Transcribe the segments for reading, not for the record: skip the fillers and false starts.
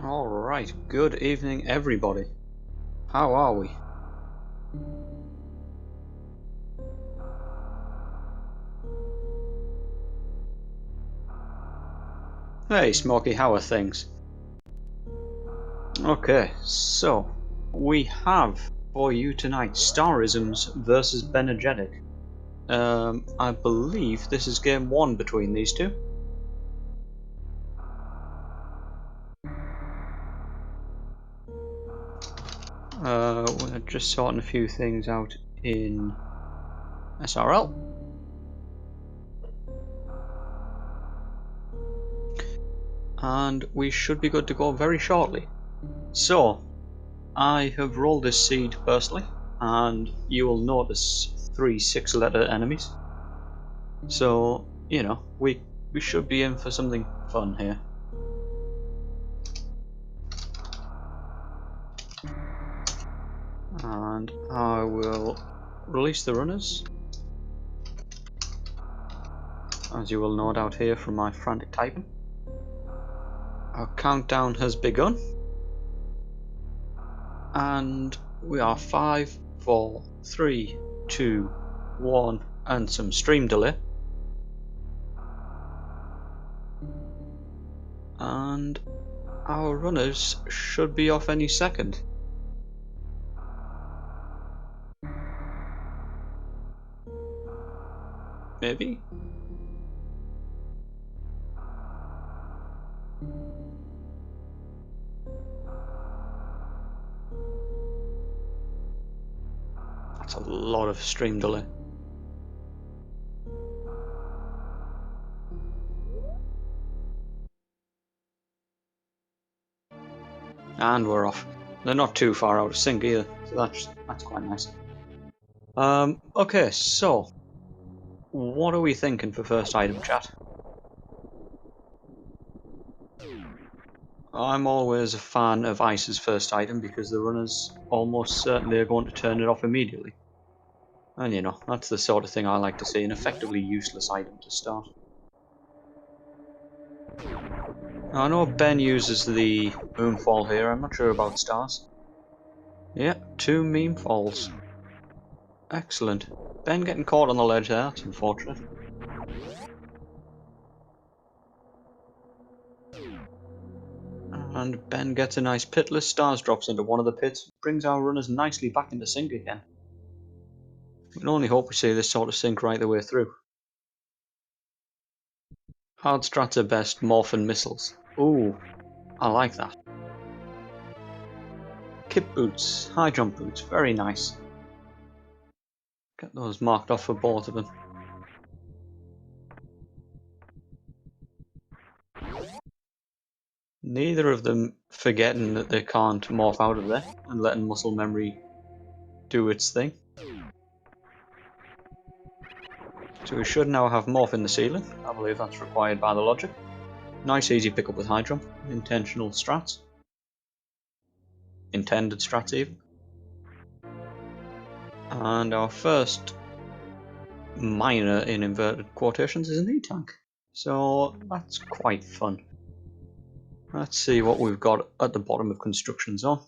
Alright, good evening everybody. How are we? Hey Smoky, how are things? Okay, so we have for you tonight Starisms versus Bennergetic. I believe this is game 1 between these two. We're just sorting a few things out in SRL. And we should be good to go very shortly. So, I have rolled this seed personally, and you will notice 3 6-letter enemies. So, you know, we should be in for something fun here. And I will release the runners, as you will no doubt hear from my frantic typing. Our countdown has begun, and we are 5, 4, 3, 2, 1, and some stream delay. And our runners should be off any second. Maybe? That's a lot of stream delay. And we're off. They're not too far out of sync either, so that's quite nice. Okay, so what are we thinking for first item, chat? I'm always a fan of Ice's first item because the runners almost certainly are going to turn it off immediately. And you know, that's the sort of thing I like to see, an effectively useless item to start. Now, I know Ben uses the Moonfall here, I'm not sure about Stars. Yeah, 2 meme falls. Excellent. Ben getting caught on the ledge there, that's unfortunate. And Ben gets a nice pitless, Stars drops into one of the pits, brings our runners nicely back into sync again. We can only hope we see this sort of sync right the way through. Hard strats are best, morph and missiles. Ooh, I like that. Kip boots, high jump boots, very nice. Get those marked off for both of them. Neither of them forgetting that they can't morph out of there and letting muscle memory do its thing. So we should now have morph in the ceiling. I believe that's required by the logic. Nice easy pickup with high jump. Intentional strats. Intended strats even. And our first minor in inverted quotations is an E-tank. So that's quite fun. Let's see what we've got at the bottom of construction zone.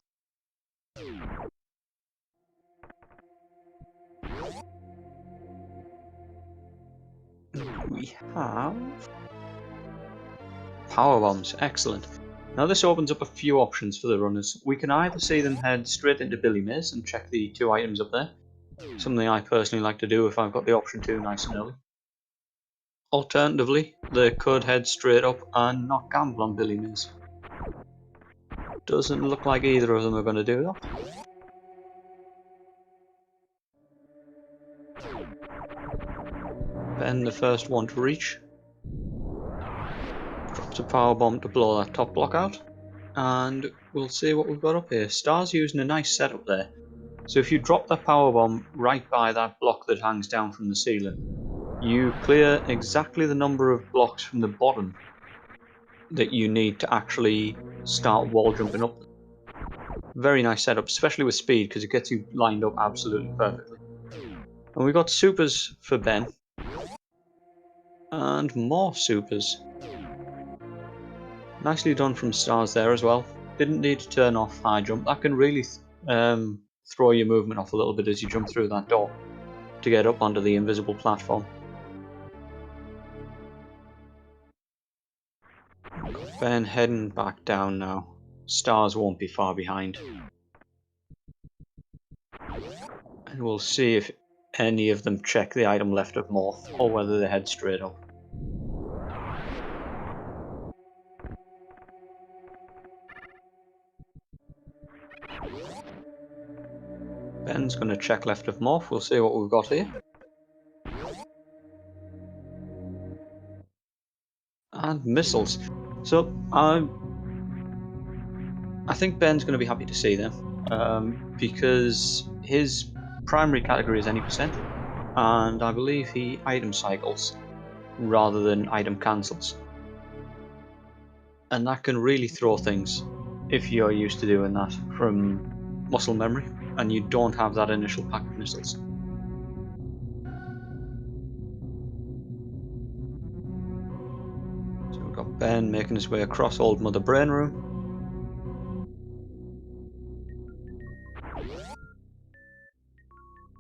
We have power bombs, excellent. Now this opens up a few options for the runners. We can either see them head straight into Billy Mays and check the 2 items up there. Something I personally like to do if I've got the option to nice and early. Alternatively, they could head straight up and not gamble on Billy Mays. Doesn't look like either of them are going to do that. Ben, the first one to reach. Drops a power bomb to blow that top block out. And we'll see what we've got up here. Star's using a nice setup there. So if you drop that power bomb right by that block that hangs down from the ceiling, you clear exactly the number of blocks from the bottom that you need to actually start wall jumping up. Very nice setup, especially with speed, because it gets you lined up absolutely perfectly. And we got supers for Ben. And more supers. Nicely done from Stars there as well. didn't need to turn off high jump. That can really throw your movement off a little bit as you jump through that door to get up onto the invisible platform. Ben heading back down now. Stars won't be far behind. And we'll see if any of them check the item left of Morph or whether they head straight up. Ben's going to check left of Morph. We'll see what we've got here. And missiles. So I think Ben's going to be happy to see them because his primary category is any percent, and I believe he item cycles rather than item cancels, and that can really throw things if you're used to doing that from muscle memory and you don't have that initial pack of missiles. So we've got Ben making his way across Old Mother Brain Room.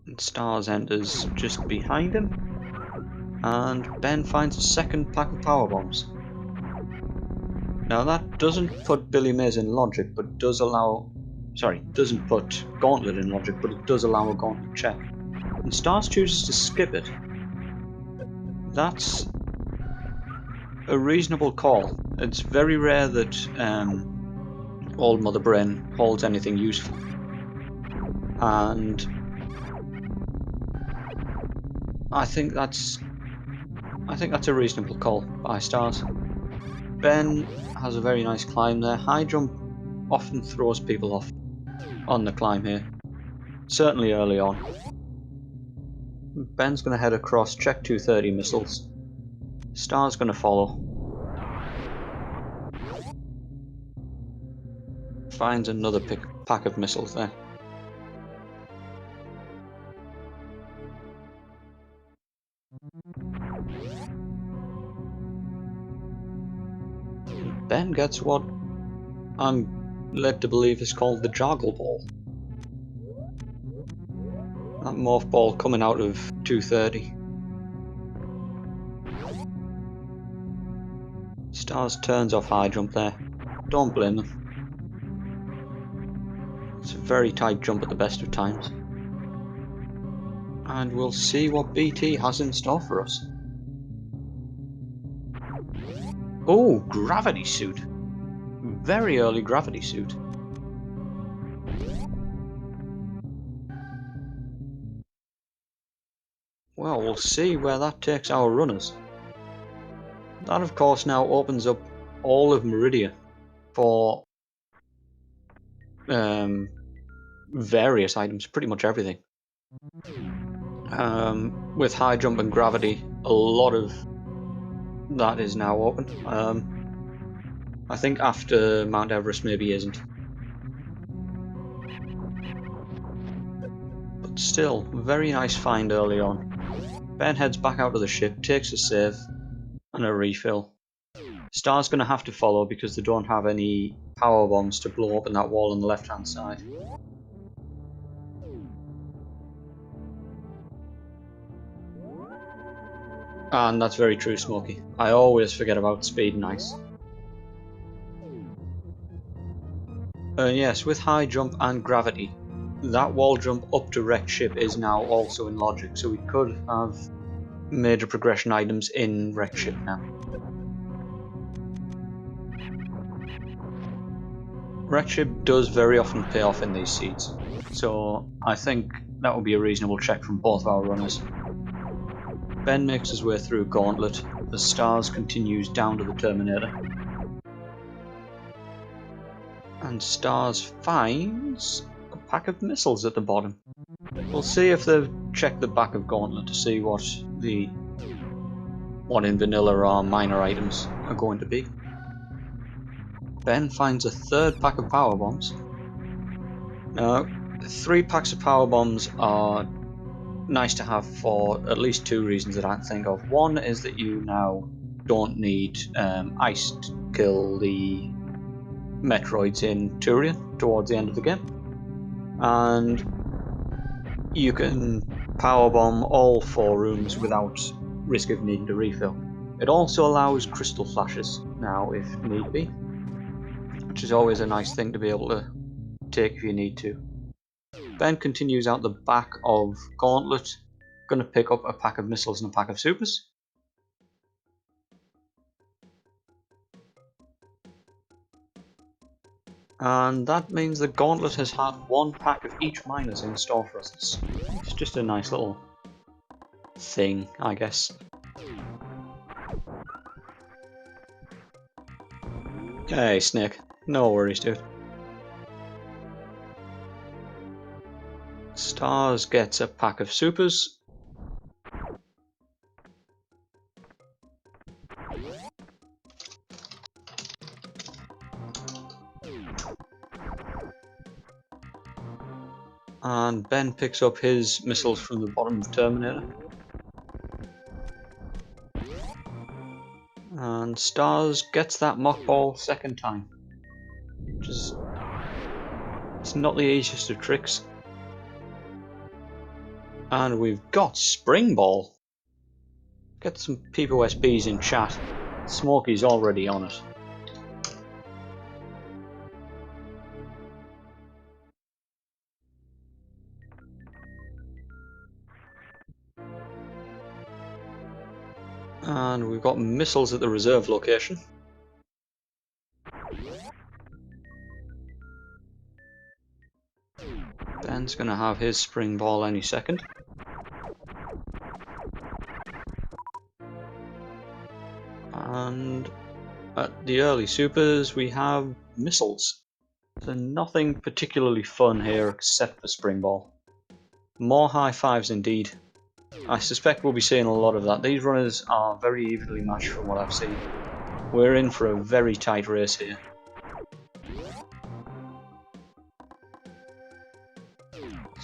And Stars enters just behind him, and Ben finds a second pack of power bombs. Now that doesn't put Billy Mays in logic, but does allow... Sorry, doesn't put Gauntlet in logic, but it does allow a Gauntlet check. And Stars chooses to skip it. That's a reasonable call. It's very rare that Old Mother Brain holds anything useful. And I think that's a reasonable call by Stars. Ben has a very nice climb there. High jump often throws people off on the climb here, certainly early on. Ben's going to head across, check 230 missiles. Star's going to follow. Finds another pack of missiles there. Ben gets what I'm led to believe is called the Joggle Ball. That morph ball coming out of 230. Stars turns off high jump there. Don't blame them. It's a very tight jump at the best of times. And we'll see what BT has in store for us. Oh, gravity suit. Very early gravity suit. Well, we'll see where that takes our runners. That, of course, now opens up all of Meridia for various items, pretty much everything. With high jump and gravity, a lot of that is now open. I think after Mount Everest maybe isn't. But still, very nice find early on. Ben heads back out of the ship, takes a save and a refill. Star's going to have to follow because they don't have any power bombs to blow up in that wall on the left hand side. And that's very true, Smokey. I always forget about speed and ice. Yes, with high jump and gravity, that wall jump up to wrecked ship is now also in logic, so we could have major progression items in wrecked ship now. Wrecked ship does very often pay off in these seeds, so I think that would be a reasonable check from both of our runners. Ben makes his way through Gauntlet as Stars continues down to the Terminator. And Stars finds a pack of missiles at the bottom. We'll see if they've checked the back of Gauntlet to see what in vanilla are minor items are going to be. Ben finds a third pack of power bombs. Now, 3 packs of power bombs are nice to have for at least 2 reasons that I can think of. One is that you now don't need ice to kill the Metroids in Turian towards the end of the game. And you can powerbomb all 4 rooms without risk of needing to refill. It also allows crystal flashes now if need be, which is always a nice thing to be able to take if you need to. Ben continues out the back of Gauntlet, going to pick up a pack of missiles and a pack of supers. And that means the Gauntlet has had 1 pack of each miners in store for us. It's just a nice little thing, I guess. Hey, Snake. No worries, dude. Stars gets a pack of supers. And Ben picks up his missiles from the bottom of Terminator. And Stars gets that mock ball 2nd time. Which is... it's not the easiest of tricks. And we've got Spring Ball. Get some people SPs in chat. Smokey's already on it. And we've got missiles at the reserve location. Ben's going to have his spring ball any second. And at the early supers we have missiles. So nothing particularly fun here except for spring ball. More high fives indeed. I suspect we'll be seeing a lot of that. These runners are very evenly matched from what I've seen. We're in for a very tight race here.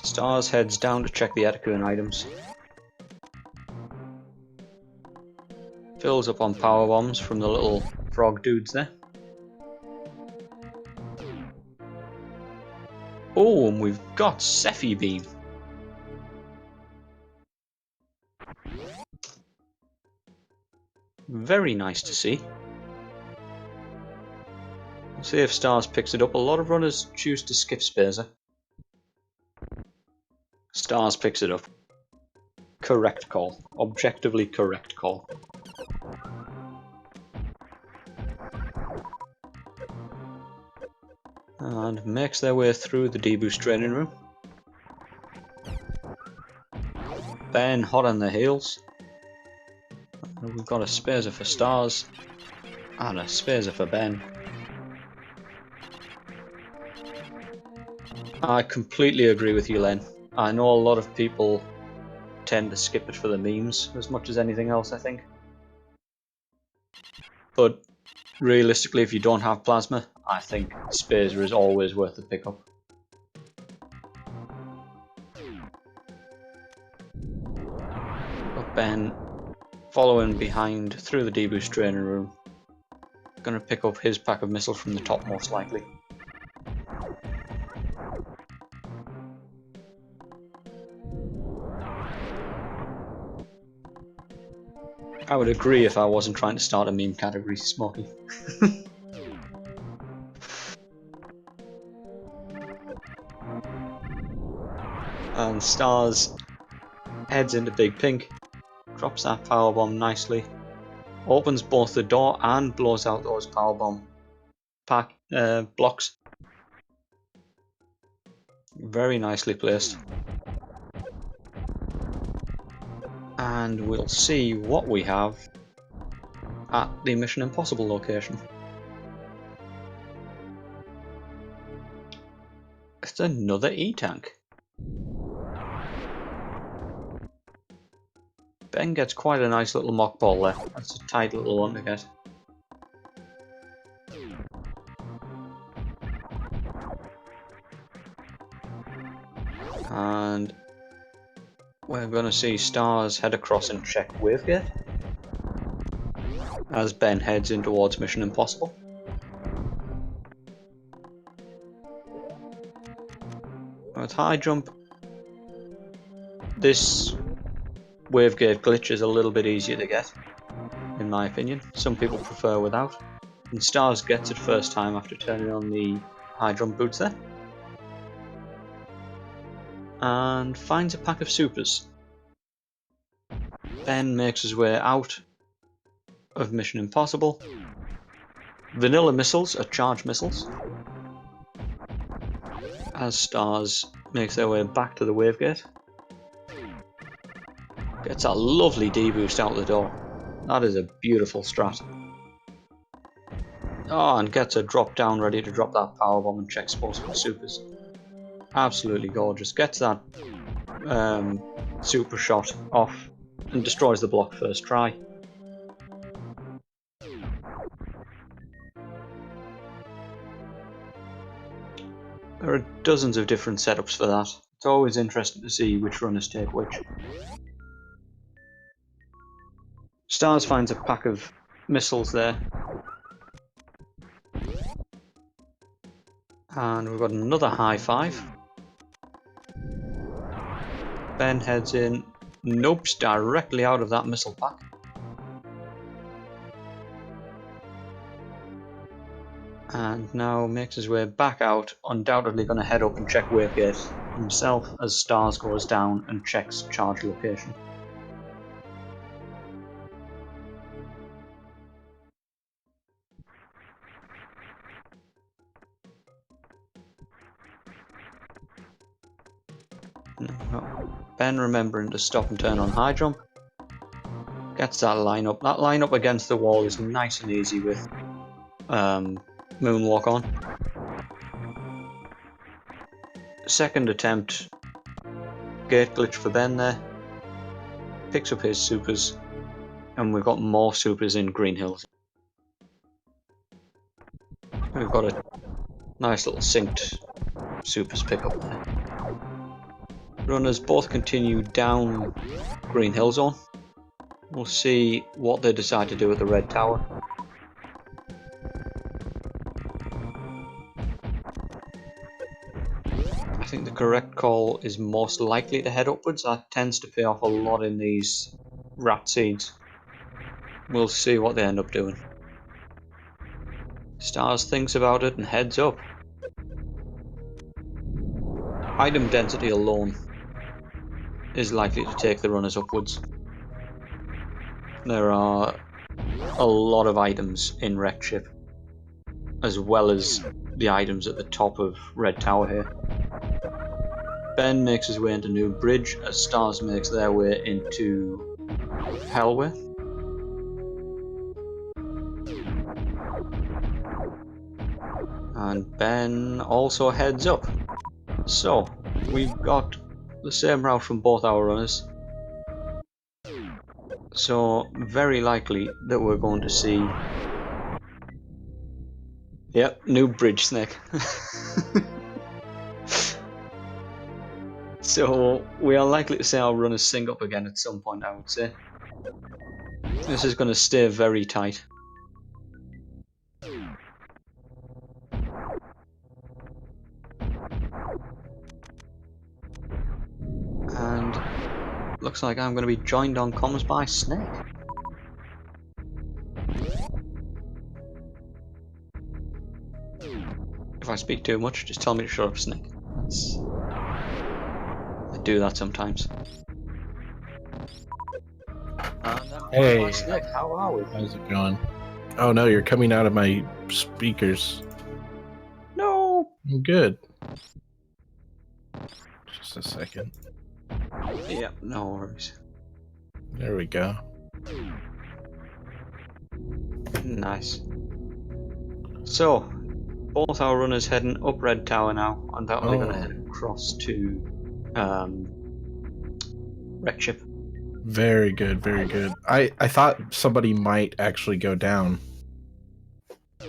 Stars heads down to check the Etikun items. Fills up on power bombs from the little frog dudes there. Oh, and we've got Sephi Beam. Very nice to see. We'll see if Stars picks it up. A lot of runners choose to skip Spazer. Stars picks it up. Correct call. Objectively correct call. And makes their way through the deboost training room. Ben hot on their heels. And we've got a Spazer for Stars. And a Spazer for Ben. I completely agree with you, Len. I know a lot of people tend to skip it for the memes as much as anything else, I think. But realistically, if you don't have plasma, I think Spazer is always worth the pickup. But Ben, following behind through the deboost training room, gonna pick up his pack of missiles from the top most likely. I would agree if I wasn't trying to start a meme category, Smokey. And Stars heads into Big Pink, drops that powerbomb nicely, opens both the door and blows out those powerbomb blocks. Very nicely placed. And we'll see what we have at the Mission Impossible location. It's another E-Tank. Ben gets quite a nice little mock ball there. That's a tight little one to get. And we're going to see Stars head across and check Wavegate as Ben heads in towards Mission Impossible. With high jump, this wavegate glitch is a little bit easier to get, in my opinion. Some people prefer without. And Stars gets it first time after turning on the high jump boots there. And finds a pack of supers. Ben makes his way out of Mission Impossible. Vanilla missiles are charge missiles. As Stars makes their way back to the wavegate. Gets a lovely D-boost out the door. That is a beautiful strat. Oh, and gets a drop down ready to drop that powerbomb and check sportsman supers. Absolutely gorgeous. Gets that super shot off and destroys the block first try. There are dozens of different setups for that. It's always interesting to see which runners take which. Stars finds a pack of missiles there. And we've got another high five. Ben heads in, nopes directly out of that missile pack. And now makes his way back out, undoubtedly going to head up and check wavegate himself as Stars goes down and checks charge location. Ben remembering to stop and turn on high jump. Gets that line up. That line up against the wall is nice and easy with moonwalk on. Second attempt. Gate glitch for Ben there. Picks up his supers. And we've got more supers in Green Hills. We've got a nice little synced supers pickup there. Runners both continue down Green Hill Zone. We'll see what they decide to do at the Red Tower. I think the correct call is most likely to head upwards. That tends to pay off a lot in these rat seeds. We'll see what they end up doing. Stars thinks about it and heads up. Item density alone is likely to take the runners upwards. There are a lot of items in Wrecked Ship, as well as the items at the top of Red Tower here. Ben makes his way into New Bridge as Stars makes their way into Hellway. And Ben also heads up. So, we've got the same route from both our runners. So, very likely that we're going to see... Yep, New Bridge Snake. So, we are likely to see our runners sync up again at some point, I would say. This is going to stay very tight. And looks like I'm going to be joined on comms by Snake. If I speak too much, just tell me to shut up, Snake. I do that sometimes. Hey, Snake, how are we? how's it going? Oh no, you're coming out of my speakers. No! I'm good. Just a second. Yeah, no worries. There we go. Nice. So, both our runners heading up Red Tower now, and that we're going to head across to Wrecked Ship. Very good, very good. I thought somebody might actually go down.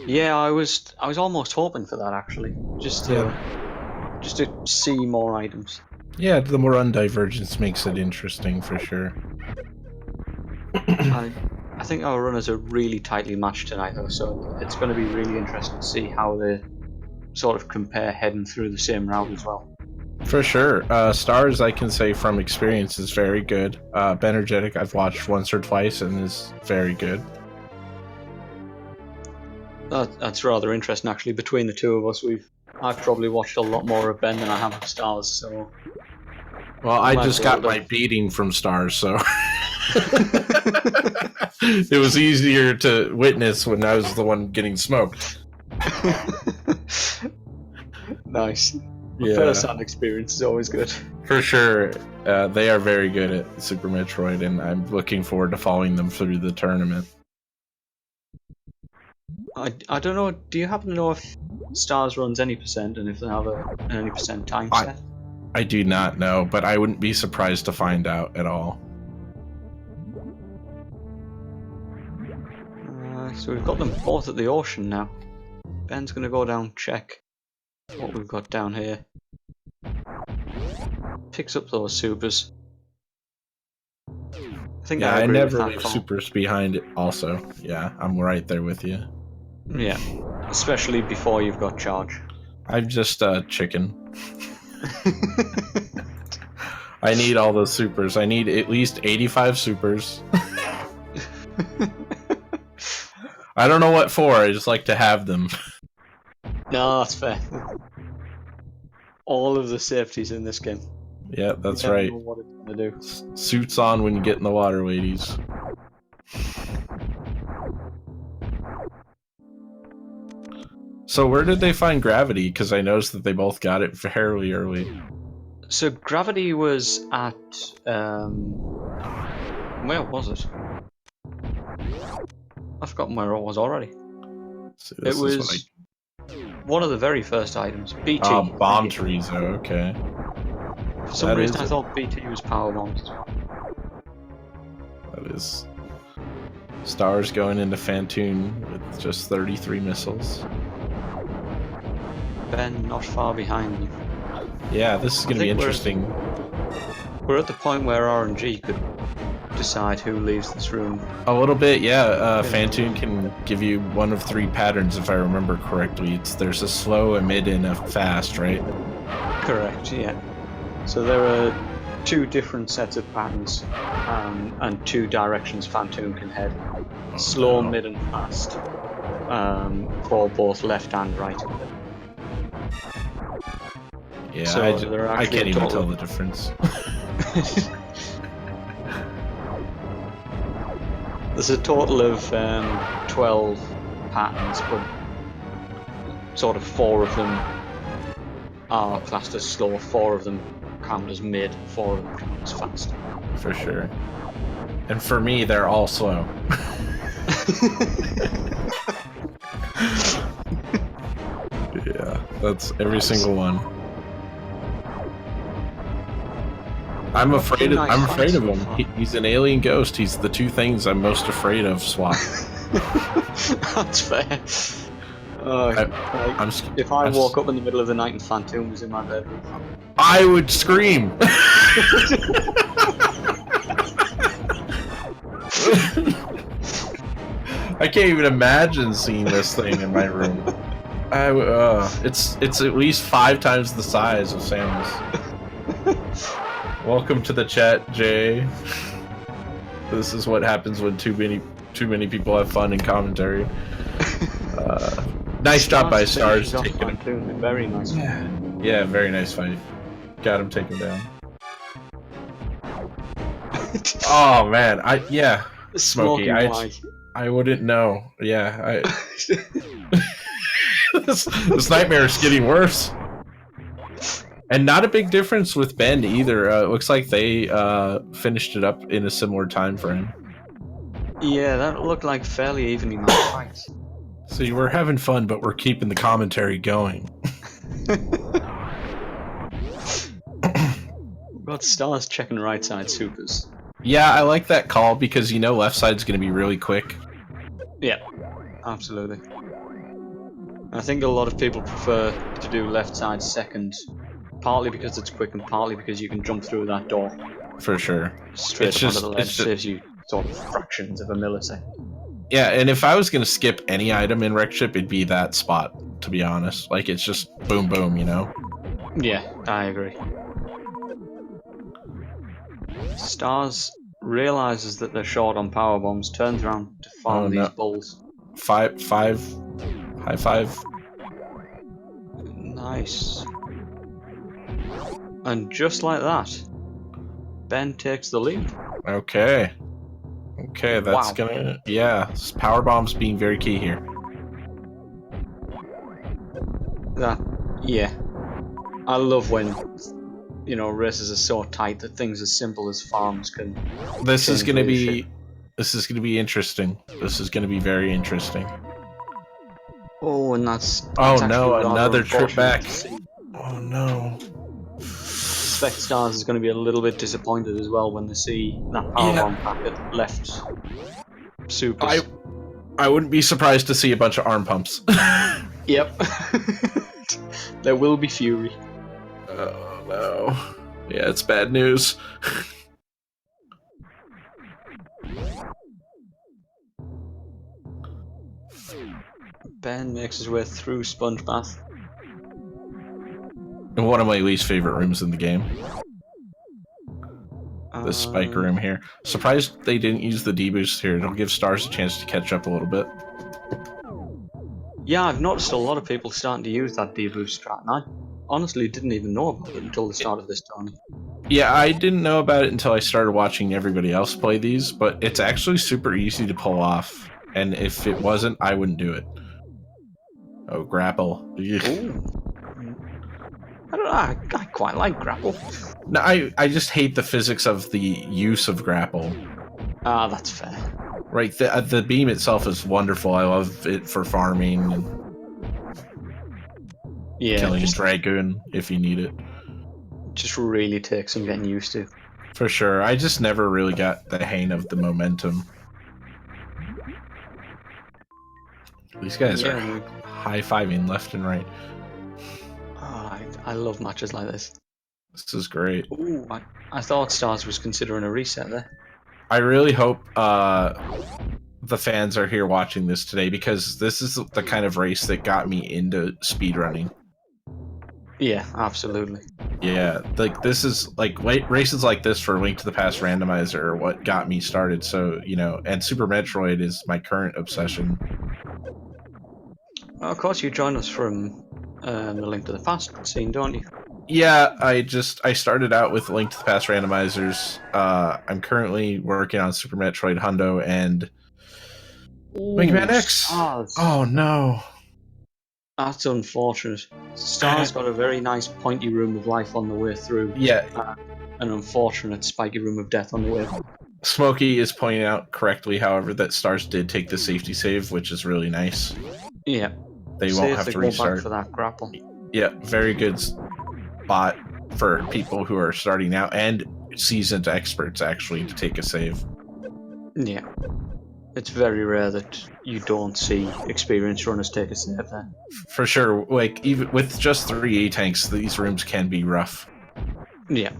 Yeah, I was almost hoping for that actually, just to see more items. Yeah, the more undivergence makes it interesting for sure. I think our runners are really tightly matched tonight though, so it's going to be really interesting to see how they sort of compare heading through the same route as well. For sure. Stars, I can say from experience, is very good. Bennergetic, I've watched once or twice and is very good. That's rather interesting, actually. Between the two of us, I've probably watched a lot more of Ben than I have of Stars. So, well, I just got my beating from Stars, so it was easier to witness when I was the one getting smoked. Nice. Yeah. First-hand experience is always good. For sure. They are very good at Super Metroid, and I'm looking forward to following them through the tournament. I don't know. Do you happen to know if Stars runs any percent, and if they have an any percent time set? I do not know, but I wouldn't be surprised to find out at all. So we've got them both at the ocean now. Ben's gonna go down, check what we've got down here. Picks up those supers. I think I never leave supers behind it also. Yeah, I'm right there with you. Yeah, especially before you've got charge. I'm just a chicken. I need all those supers. I need at least 85 supers. I don't know what for, I just like to have them. No, that's fair. All of the safeties in this game. Yeah, that's right. Know what it's gonna do. Suits on when you get in the water, ladies. So where did they find gravity? Because I noticed that they both got it fairly early. So gravity was at where was it? I've forgotten where it was already. So it was one of the very first items. BT. Oh, bomb trees. Oh, okay. For some reason, I thought BT was power bombs as well. That is. Stars going into Fantoon with just 33 missiles. Ben not far behind them. Yeah, this is going to be interesting. We're at the point where RNG could decide who leaves this room. A little bit, yeah. Fantoon can give you one of 3 patterns, if I remember correctly. There's a slow, a mid, and a fast, right? Correct, yeah. So there are 2 different sets of patterns and 2 directions Fantoon can head. Slow, mid, and fast for both left and right. Yeah, so I can't even tell the difference. There's a total of 12 patterns, but sort of 4 of them are classed as slow, 4 of them count as mid, 4 of them count as fast. For sure. And for me, they're all slow. Yeah, that's every single one. I'm afraid of him. He's an alien ghost. He's the 2 things I'm most afraid of, Swap. That's fair. If I woke up in the middle of the night and Fantoon was in my bedroom, I would scream. I can't even imagine seeing this thing in my room. It's at least 5 times the size of Samus. Welcome to the chat, Jay. This is what happens when too many people have fun in commentary. Nice job by Stars taking him. Very nice. Yeah, very nice fight. Got him taken down. Oh man, Smokey, I wouldn't know. Yeah, this nightmare is getting worse. And not a big difference with Ben either. It looks like they finished it up in a similar time frame. Yeah, that looked like fairly evenly matched fights. So we're having fun, but we're keeping the commentary going. We've got Stars checking right side supers. Yeah, I like that call because you know left side's going to be really quick. Yeah, absolutely. I think a lot of people prefer to do left side second, partly because it's quick and partly because you can jump through that door. For sure. Straight onto the ledge, saves you sort of fractions of a millisecond. Yeah, and if I was going to skip any item in Wreck Ship, it'd be that spot, to be honest. Like, it's just boom, boom, you know? Yeah, I agree. Stars realizes that they're short on power bombs, turns around to farm these bulls. Five. High five. Nice. And just like that, Ben takes the lead. Okay. Okay, that's gonna... Yeah, power bombs being very key here. Yeah. I love when, races are so tight that things as simple as farms can... This is gonna be interesting. This is gonna be very interesting. Oh, and that's no, another trip back. Oh no. I suspect Stars is going to be a little bit disappointed as well when they see that powerbomb packet left supers. I wouldn't be surprised to see a bunch of arm pumps. Yep. There will be fury. Oh no. Yeah, it's bad news. Ben makes his way through Sponge Bath. One of my least favorite rooms in the game. The spike room here. Surprised they didn't use the deboost here. It'll give Stars a chance to catch up a little bit. Yeah, I've noticed a lot of people starting to use that deboost strat, and I honestly didn't even know about it until the start of this tourney. Yeah, I didn't know about it until I started watching everybody else play these, but it's actually super easy to pull off. And if it wasn't, I wouldn't do it. Oh, grapple. Ooh. I don't know, I quite like grapple. No, I just hate the physics of the use of grapple. Ah, that's fair. Right, the beam itself is wonderful. I love it for farming and killing Dragoon if you need it. Just really takes some getting used to. For sure. I just never really got the hang of the momentum. These guys are high-fiving left and right. Oh, I love matches like this. This is great. Ooh, I thought Stars was considering a reset there. I really hope the fans are here watching this today, because this is the kind of race that got me into speedrunning. Yeah, absolutely. Yeah, like this is like races like this for Link to the Past Randomizer are what got me started. So, and Super Metroid is my current obsession. Well, of course, you join us from the Link to the Past scene, don't you? Yeah, I started out with Link to the Past Randomizers. I'm currently working on Super Metroid Hundo and Mega Man X. Stars. Oh no. That's unfortunate. Stars got a very nice pointy room of life on the way through. Yeah. An unfortunate spiky room of death on the way back. Smokey is pointing out correctly, however, that Stars did take the safety save, which is really nice. Yeah. They won't have to restart. Back for that grapple. Yeah, very good spot for people who are starting out and seasoned experts, actually, to take a save. Yeah. It's very rare that you don't see experienced runners take a save there. For sure. Like, even with just 3 A-tanks, these rooms can be rough. Yeah.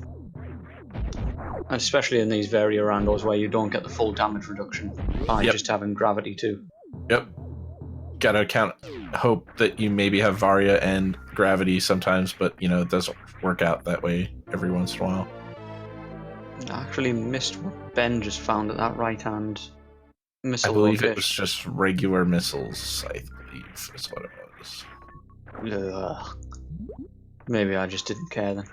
And especially in these Varia-randos where you don't get the full damage reduction by just having gravity too. Yep. Gotta hope that you maybe have Varia and gravity sometimes, but it doesn't work out that way every once in a while. I actually missed what Ben just found at that right-hand missile I believe location. it was just regular missiles, I believe is what it was. Ugh. Maybe I just didn't care then.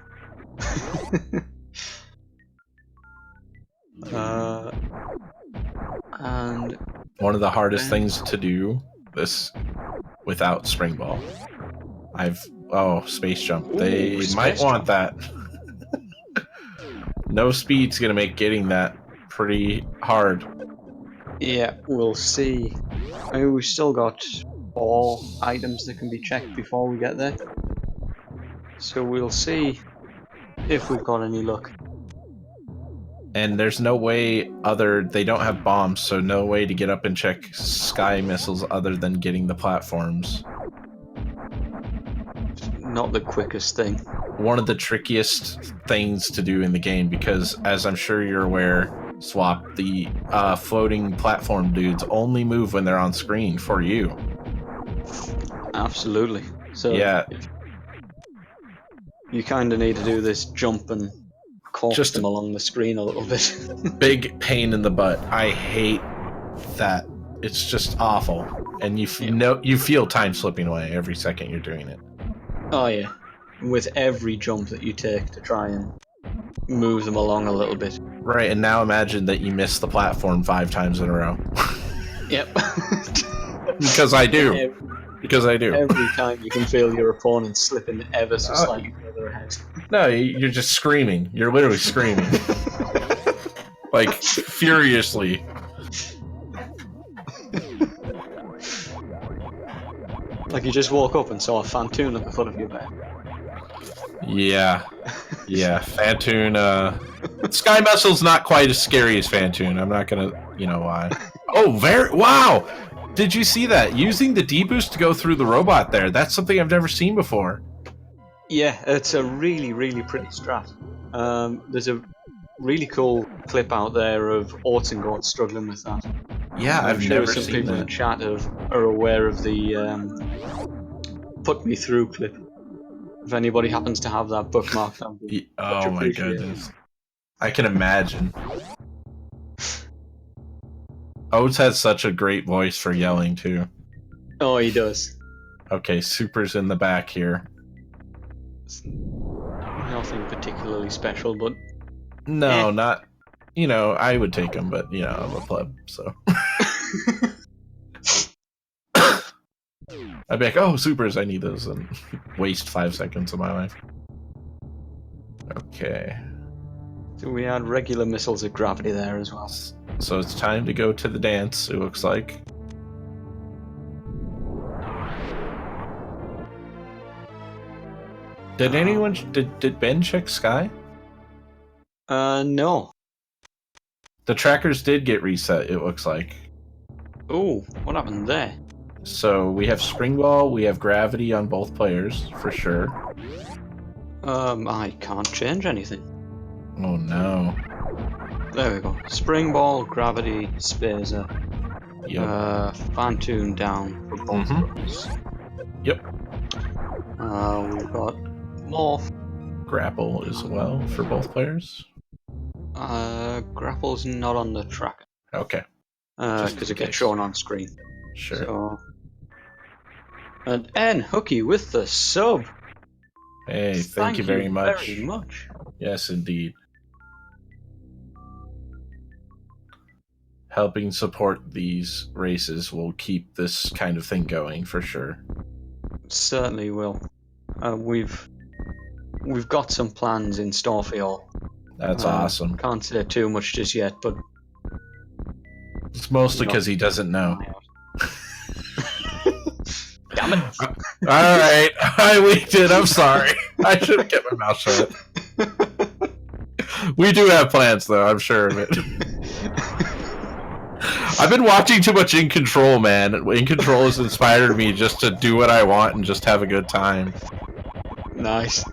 And one of the hardest things to do this without spring ball. Space jump. They might want that. No speed's gonna make getting that pretty hard. Yeah, we'll see. I mean, we've still got 4 items that can be checked before we get there. So we'll see if we've got any luck. And there's no way they don't have bombs, so no way to get up and check sky missiles other than getting the platforms. Not the quickest thing. One of the trickiest things to do in the game, because as I'm sure you're aware, Swap, the floating platform dudes only move when they're on screen for you. Absolutely. So yeah. You kind of need to do this jump and coax Just them along the screen a little bit. Big pain in the butt. I hate that. It's just awful. And you you feel time slipping away every second you're doing it. Oh yeah, with every jump that you take to try and move them along a little bit. Right, and now imagine that you miss the platform 5 times in a row. Yep. Because I do. Because I do. Every time you can feel your opponent slipping ever so slightly further ahead. No, you're just screaming. You're literally screaming. Like, furiously. Like you just woke up and saw a Fantoon at the foot of your bed. Yeah. Yeah, Fantoon, Sky Muscle's not quite as scary as Fantoon. I'm not gonna, you know why. Oh, wow! Did you see that? Using the D-boost to go through the robot there. That's something I've never seen before. Yeah, it's a really, really pretty strat. There's a really cool clip out there of Orts and Goats struggling with that. Yeah, I've sure never some seen people that. in chat are aware of the Put Me Through clip. If anybody happens to have that bookmarked, Oh my goodness. I can imagine. Oates has such a great voice for yelling too. Oh, he does. Okay, Super's in the back here. Nothing particularly special, but no, not. You know, I would take him, but you know, I'm a pleb, so. I'd be like, oh, Supers, I need those, and waste 5 seconds of my life. Okay. So we had regular missiles of gravity there as well. So it's time to go to the dance, it looks like. Did anyone... Did Ben check Sky? No. The trackers did get reset, it looks like. Oh, what happened there? So we have Spring Ball, we have Gravity on both players, for sure. I can't change anything. Oh no. There we go. Spring Ball, Gravity, Spacer. Yep. Fantoon down for both groups. Yep. We've got Morph. Grapple as well for both players. Grapple's not on the tracker. Okay. Because it gets shown on screen. Sure. So, and N Hooky with the sub. Hey, thank you very much. Very much. Yes, indeed. Helping support these races will keep this kind of thing going for sure. Certainly will. We've got some plans in store for y'all. That's awesome. Can't say too much just yet, but it's mostly because he doesn't know. Damn it! Alright, I leaked it, I'm sorry. I should have kept my mouth shut. We do have plans though, I'm sure of it. I've been watching too much In Control, man. In Control has inspired me just to do what I want and just have a good time. Nice.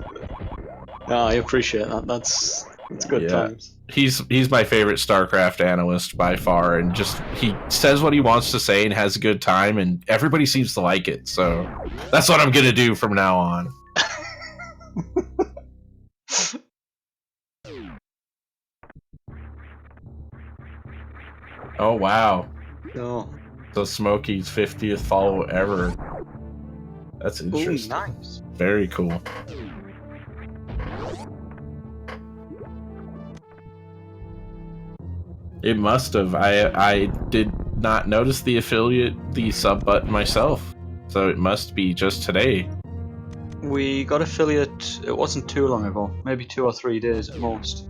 No, I appreciate that. That's good times. He's my favorite StarCraft analyst by far, and just he says what he wants to say and has a good time, and everybody seems to like it. So that's what I'm gonna do from now on. Oh wow! Oh. So Smokey's 50th follow ever. That's interesting. Ooh, nice. Very cool. It must have. I did not notice the sub button myself, so it must be just today. We got affiliate, it wasn't too long ago, maybe 2 or 3 days at most.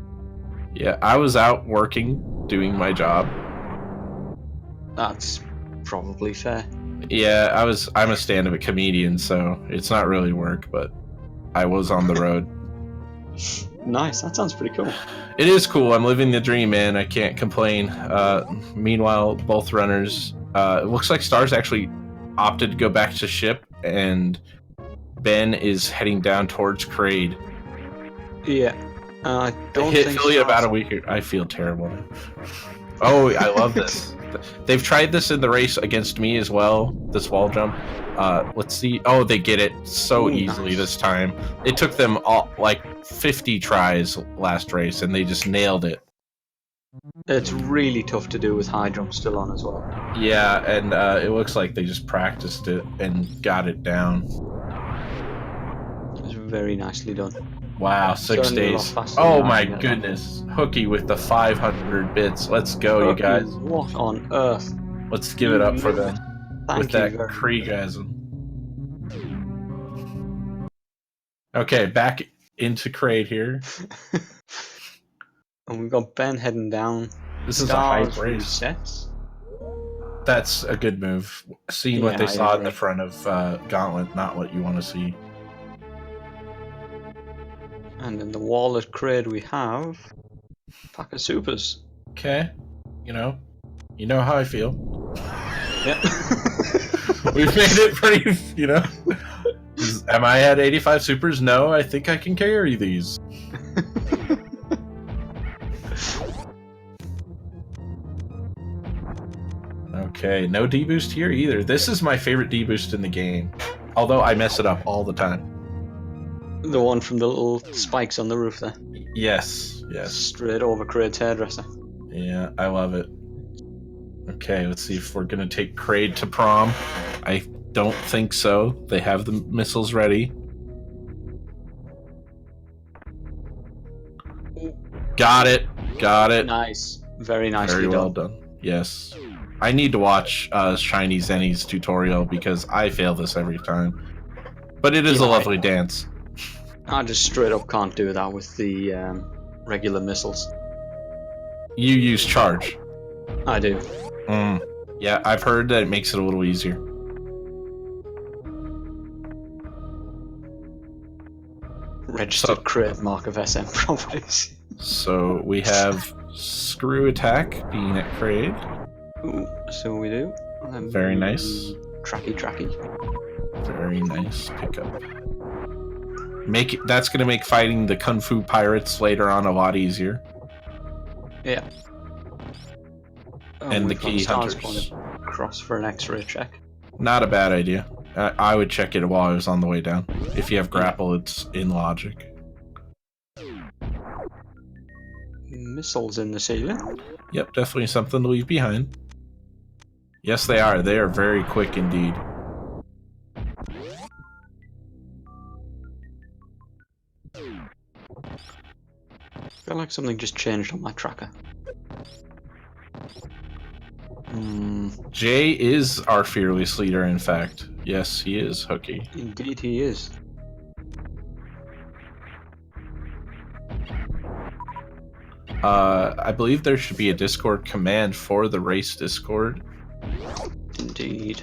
Yeah, I was out working, doing my job. That's probably fair. Yeah, I'm a stand-up comedian, so it's not really work, but I was on the road. Nice, that sounds pretty cool. It is cool. I'm living the dream, man. I can't complain. Meanwhile, both runners, it looks like Stars actually opted to go back to ship, and Ben is heading down towards Kraid. Yeah. I don't hit think Philly about a week ago. I feel terrible. Oh, I love this. They've tried this in the race against me as well. This wall jump. Let's see. Oh, they get it so easily this time. It took them all like 50 tries last race, and they just nailed it. It's really tough to do with high jump still on as well. Yeah, and it looks like they just practiced it and got it down. It's very nicely done. Wow, 6 days. Oh my goodness. Hooky with the 500 bits. Let's go, you guys. What on earth? Let's give it up for them. With that Kriegasm. Okay, back into Kraid here. And we've got Ben heading down. This is a hype race. Resets. That's a good move. Seeing what they saw at the front of Gauntlet, not what you want to see. And in the wall at Kraid we have pack of supers. Okay, you know how I feel. Yeah. We've made it pretty, Am I at 85 supers? No, I think I can carry these. Okay, no D-boost here either. This is my favorite D-boost in the game. Although I mess it up all the time. The one from the little spikes on the roof there. Yes. Straight over Kraid's hairdresser. Yeah, I love it. Okay, let's see if we're gonna take Kraid to prom. I don't think so. They have the missiles ready. Got it. Nice. Very nicely done. Very well done. Yes. I need to watch Shiny Zenny's tutorial because I fail this every time. But it is a lovely dance. I just straight up can't do that with the regular missiles. You use charge. I do. Yeah, I've heard that it makes it a little easier. Registered Kraid mark of SM properties. So we have Screw Attack being at Kraid. Ooh, so we do. Very nice. Tracky. Very nice pickup. That's gonna make fighting the Kung Fu pirates later on a lot easier. Yeah. And the key hunters. Cross for an X-ray check. Not a bad idea. I would check it while I was on the way down. If you have grapple, it's in logic. Missiles in the ceiling. Yep, definitely something to leave behind. Yes, they are. They are very quick indeed. I feel like something just changed on my tracker. Jay is our fearless leader, in fact. Yes, he is, Hooky. Indeed he is. I believe there should be a Discord command for the race Discord. Indeed.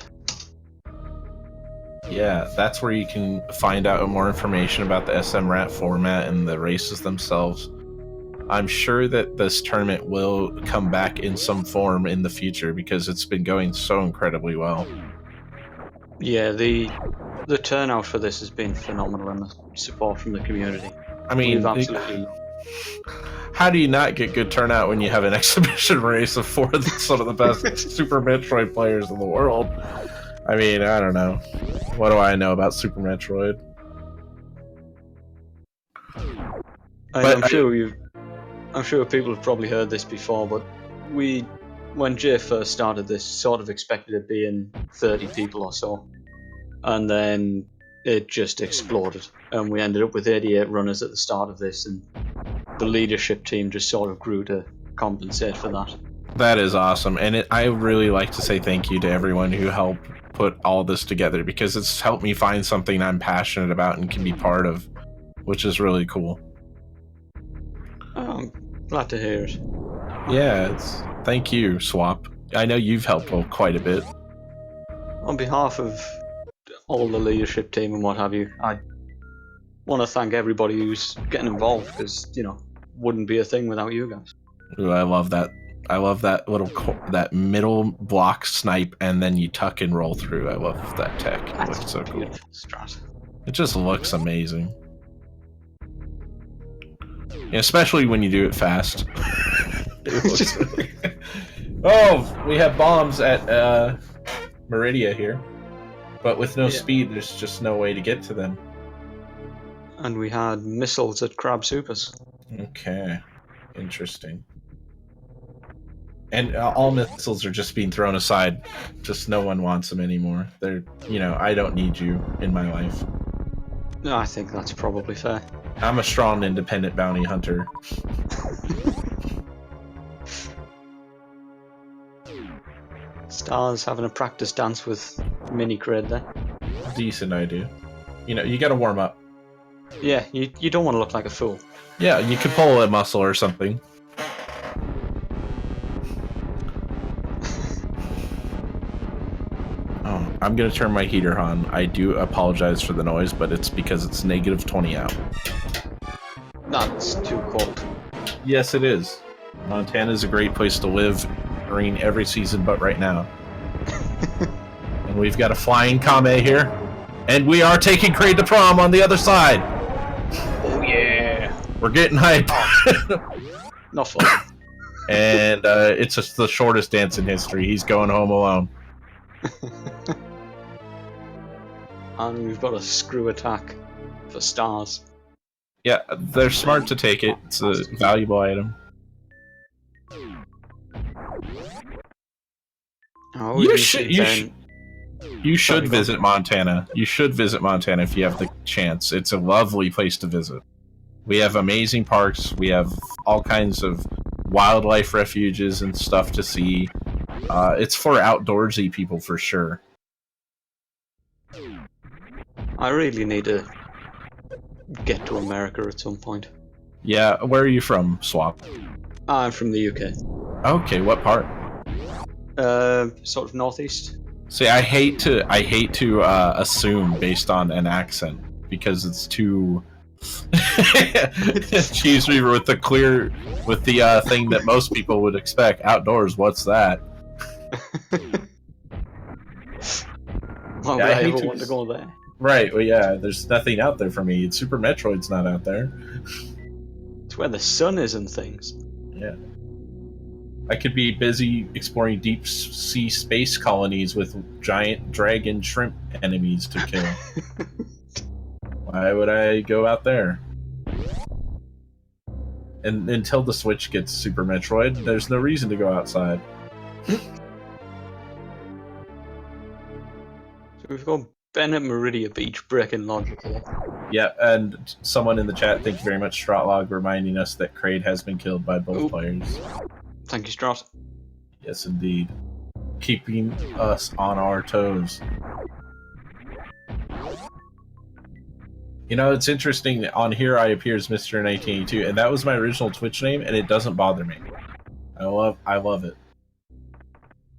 Yeah, that's where you can find out more information about the SMRAT format and the races themselves. I'm sure that this tournament will come back in some form in the future because it's been going so incredibly well. Yeah, the turnout for this has been phenomenal and the support from the community. I mean, how do you not get good turnout when you have an exhibition race of some of the best Super Metroid players in the world? I mean, I don't know. What do I know about Super Metroid? I'm sure people have probably heard this before, but when Jay first started this, sort of expected it being 30 people or so, and then it just exploded, and we ended up with 88 runners at the start of this, and the leadership team just sort of grew to compensate for that. That is awesome, and I really like to say thank you to everyone who helped put all this together, because it's helped me find something I'm passionate about and can be part of, which is really cool. I'm glad to hear it. Yeah, thank you, Swap. I know you've helped quite a bit. On behalf of all the leadership team and what have you, I want to thank everybody who's getting involved, because, wouldn't be a thing without you guys. Ooh, I love that. I love that that middle block snipe and then you tuck and roll through. I love that tech. It looks so cool. Strat. It just looks amazing. Especially when you do it fast. Oh, we have bombs at Meridia here. But with no speed, there's just no way to get to them. And we had missiles at Crab Supers. Okay. Interesting. And all missiles are just being thrown aside. Just no one wants them anymore. They're, I don't need you in my life. No, I think that's probably fair. I'm a strong, independent bounty hunter. Stars having a practice dance with Mini Crate there. Decent idea. You gotta warm up. Yeah, you don't want to look like a fool. Yeah, you could pull a muscle or something. Oh, I'm gonna turn my heater on. I do apologize for the noise, but it's because it's -20 out. That's too cold. Yes, it is. Montana is a great place to live during every season but right now. And we've got a flying Kame here. And we are taking Kraid to prom on the other side. Oh yeah. We're getting hype. Not fun. And it's just the shortest dance in history. He's going home alone. And we've got a screw attack for Stars. Yeah, they're smart to take it. It's a valuable item. Oh, You should visit Montana. You should visit Montana if you have the chance. It's a lovely place to visit. We have amazing parks. We have all kinds of wildlife refuges and stuff to see. It's for outdoorsy people for sure. I really need to get to America at some point. Yeah, where are you from, Swap? I'm from the UK. Okay, what part? Sort of northeast. See, I hate to assume based on an accent because it's too. Excuse me, with the thing that most people would expect. Outdoors, what's that? Why would I ever want to go there? Right, well, yeah, there's nothing out there for me. Super Metroid's not out there. It's where the sun is and things. Yeah. I could be busy exploring deep sea space colonies with giant dragon shrimp enemies to kill. Why would I go out there? And until the Switch gets Super Metroid, there's no reason to go outside. So we've got Ben at Meridia Beach breaking logic here. Yeah, and someone in the chat, thank you very much, Stratlog, reminding us that Kraid has been killed by both players. Thank you, Strat. Yes, indeed. Keeping us on our toes. It's interesting. On here, I appear as Mr. 1982, and that was my original Twitch name, and it doesn't bother me. I love it.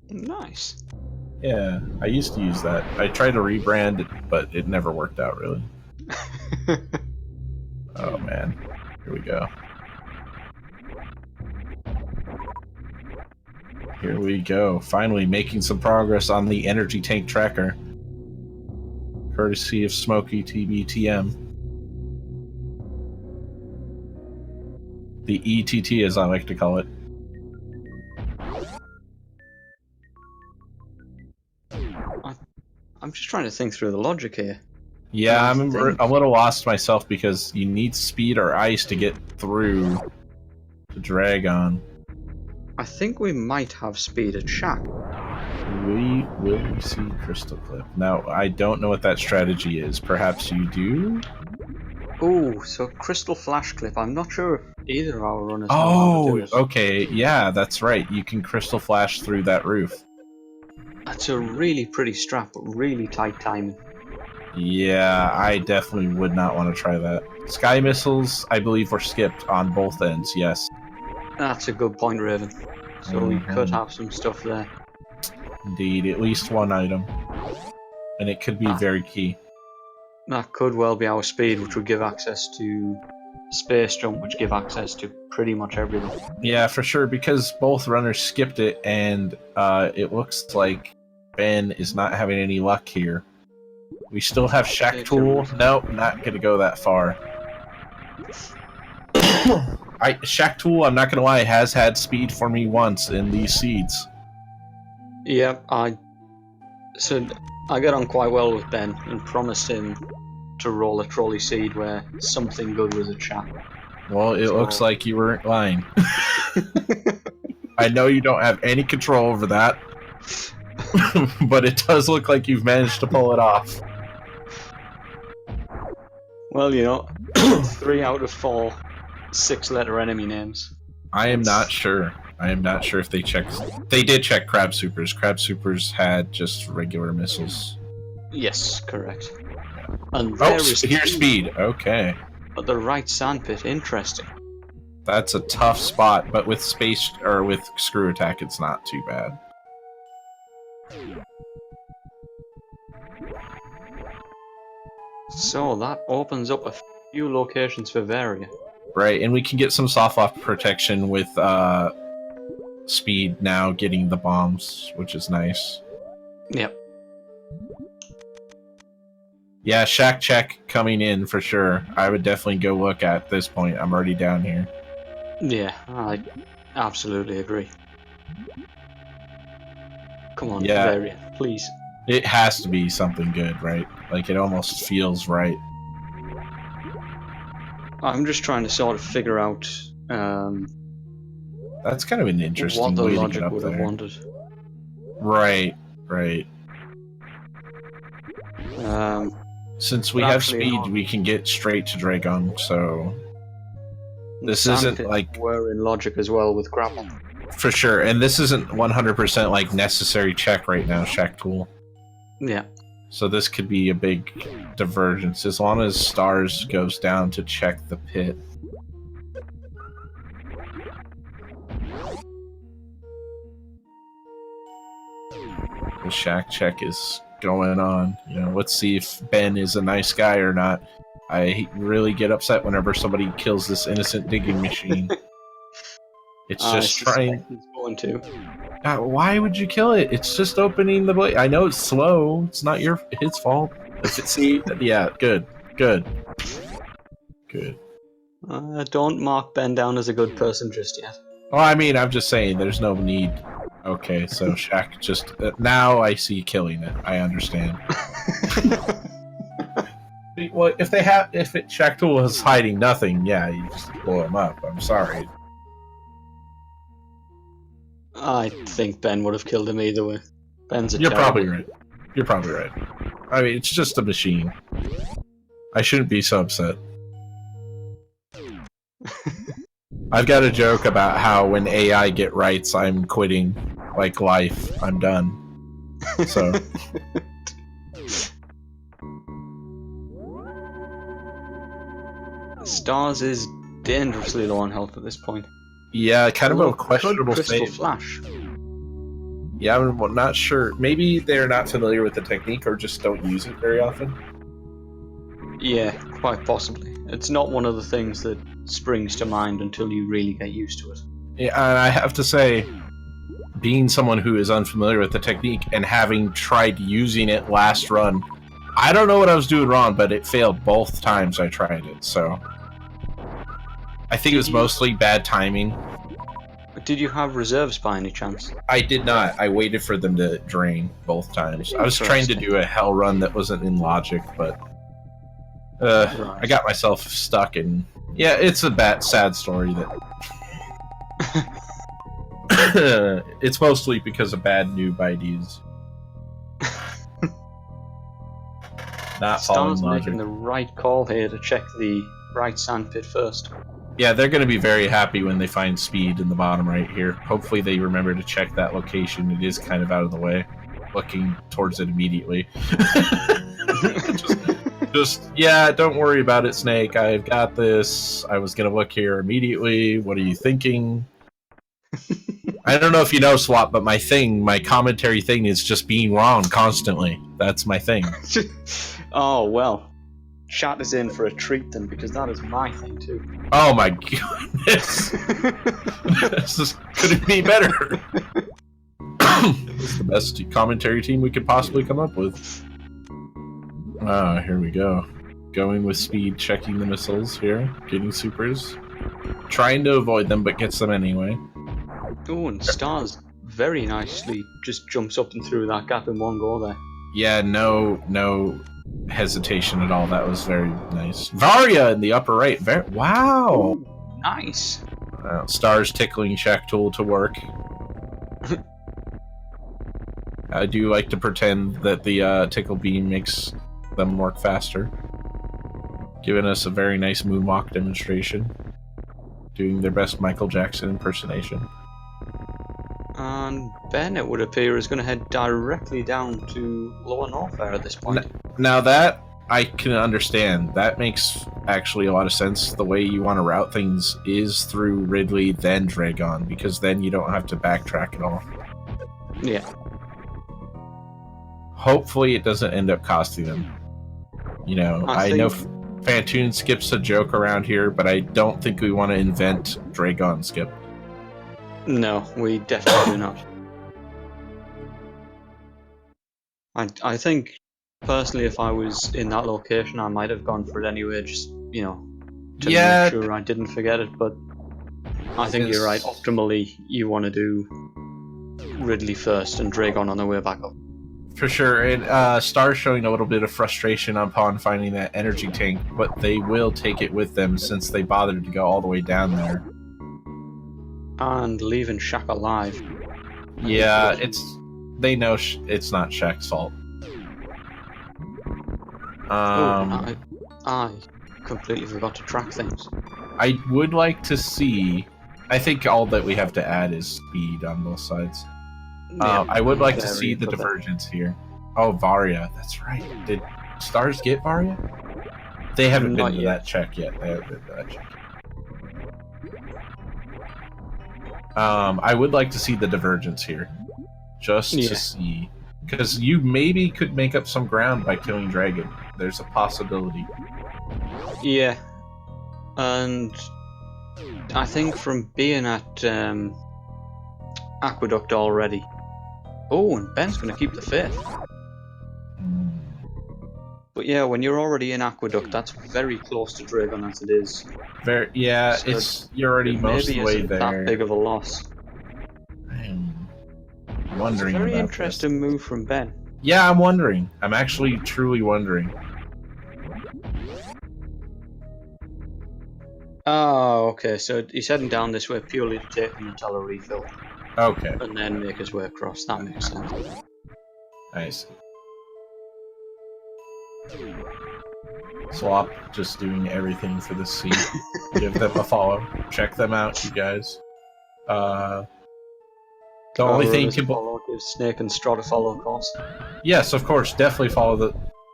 Nice. Yeah, I used to use that. I tried to rebrand it, but it never worked out, really. Oh, man. Here we go. Here we go. Finally making some progress on the energy tank tracker. Courtesy of Smokey TBTM. The ETT, as I like to call it. I'm just trying to think through the logic here. Yeah, I'm a little lost myself because you need speed or ice to get through the Dragon. I think we might have speed at Shack. We will see Crystal Clip. Now, I don't know what that strategy is. Perhaps you do? Oh, so Crystal Flash Clip. I'm not sure if either of our runners know how to do it. Okay. Yeah, that's right. You can Crystal Flash through that roof. That's a really pretty strap, but really tight timing. Yeah, I definitely would not want to try that. Sky missiles, I believe, were skipped on both ends, yes. That's a good point, Raven. So we could have some stuff there. Indeed, at least one item. And it could be very key. That could well be our speed, which would give access to space jump, which give access to pretty much everything. Yeah, for sure, because both runners skipped it, and it looks like Ben is not having any luck here. We still have Shack Tool. Nope, not gonna go that far. Shack Tool, I'm not gonna lie, has had speed for me once in these seeds. Yeah, I get on quite well with Ben and promised him to roll a trolley seed where something good was a chat. Well, it looks like you weren't lying. I know you don't have any control over that, but it does look like you've managed to pull it off. Well, 3 out of 4 6-letter enemy names. I am not sure. I am not sure if they checked. They did check Crab Supers. Crab Supers had just regular missiles. Yes, correct. And here's speed. Okay. But the right sandpit, interesting. That's a tough spot, but with space or with screw attack, it's not too bad. So that opens up a few locations for Varia. Right, and we can get some soft lock protection with speed now getting the bombs, which is nice. Yep. Yeah, shack check coming in for sure. I would definitely go look at this point. I'm already down here. Yeah, I absolutely agree. Come on, Varia, please. It has to be something good, right? Like, it almost feels right. I'm just trying to sort of figure out that's kind of an interesting what the way logic to get up would there. have wanted. Right. Since we have speed, we can get straight to Dragon, so this isn't like we're in logic as well with grapple. For sure, and this isn't 100% like necessary check right now, Shack Tool. Yeah. So this could be a big divergence as long as Stars goes down to check the pit. The shack check is going on. Let's see if Ben is a nice guy or not. I really get upset whenever somebody kills this innocent digging machine. It's just trying. He's going to. Why would you kill it? It's just opening the blade. I know it's slow. It's not his fault. See, yeah, good. Don't mark Ben down as a good person just yet. Well, I mean, I'm just saying, there's no need. Okay, so Shaq just now I see killing it. I understand. Well, if Shaq Tool was hiding nothing, yeah, you just blow him up. I'm sorry. I think Ben would have killed him either way. You're probably right. I mean, it's just a machine. I shouldn't be so upset. I've got a joke about how when AI get rights, I'm quitting. Like life, I'm done. So. Stars is dangerously low on health at this point. Yeah, kind of a questionable Crystal Flash. Yeah, I'm not sure. Maybe they're not familiar with the technique or just don't use it very often. Yeah, quite possibly. It's not one of the things that springs to mind until you really get used to it. Yeah, and I have to say, being someone who is unfamiliar with the technique and having tried using it last run, I don't know what I was doing wrong, but it failed both times I tried it, so... I think it was mostly bad timing. Did you have reserves by any chance? I did not. I waited for them to drain both times. I was trying to do a hell run that wasn't in logic, but... Right. I got myself stuck in... Yeah, it's a sad story that... It's mostly because of bad noob IDs. Not following logic. Making the right call here to check the right sandpit first. Yeah, they're going to be very happy when they find speed in the bottom right here. Hopefully they remember to check that location. It is kind of out of the way. Looking towards it immediately. Yeah, don't worry about it, Snake. I've got this. I was going to look here immediately. What are you thinking? I don't know if you know, Swap, but my commentary thing is just being wrong constantly. That's my thing. Oh, well. Chat is in for a treat then, because that is my thing too. Oh my goodness. This couldn't be better. It's the best commentary team we could possibly come up with. Ah, here we go. Going with speed, checking the missiles here, getting supers. Trying to avoid them, but gets them anyway. Oh, and Stars very nicely just jumps up and through that gap in one go there. Yeah, no hesitation at all. That was very nice. Varia in the upper right. Wow. Ooh, nice. Stars tickling check tool to work. I do like to pretend that the tickle beam makes them work faster. Giving us a very nice moonwalk demonstration. Doing their best Michael Jackson impersonation. And Ben, it would appear, is going to head directly down to Lower Norfair at this point. Now that I can understand. That makes actually a lot of sense. The way you want to route things is through Ridley, then Dragon, because then you don't have to backtrack at all. Yeah. Hopefully it doesn't end up costing them. You know, I know Fantoon skips a joke around here, but I don't think we want to invent Dragon skip. No, we definitely do not. I think, personally, if I was in that location, I might have gone for it anyway, just, you know, to make sure I didn't forget it, but I think you're right. Optimally, you want to do Ridley first and Dragon on the way back up. For sure, and Star's showing a little bit of frustration upon finding that energy tank, but they will take it with them since they bothered to go all the way down there. And leaving Shaq alive. Yeah, they know it's not Shaq's fault. I completely forgot to track things. I would like to see. I think all that we have to add is speed on both sides. Yeah, I would like to see the divergence here. Oh, Varia, that's right. Did Stars get Varia? They haven't been to that check yet. They haven't been to that check. I would like to see the divergence here, just to see, because you maybe could make up some ground by killing Dragon. There's a possibility. Yeah, and I think from being at Aqueduct already. Oh, and Ben's going to keep the faith. But yeah, when you're already in Aqueduct, that's very close to Dragon as it is. Very, yeah, so you're already most of the way there. That big of a loss. I'm wondering. It's a very about interesting move from Ben. Yeah, I'm wondering. I'm actually truly wondering. Oh, okay. So he's heading down this way purely to take the Nutella refill. Okay. And then make his way across. That makes sense. Nice. Swap just doing everything for the seat. Give them a follow. Check them out, you guys. The only thing can follow, give Snake and Strahd a follow, of course. Yes, of course. Definitely follow the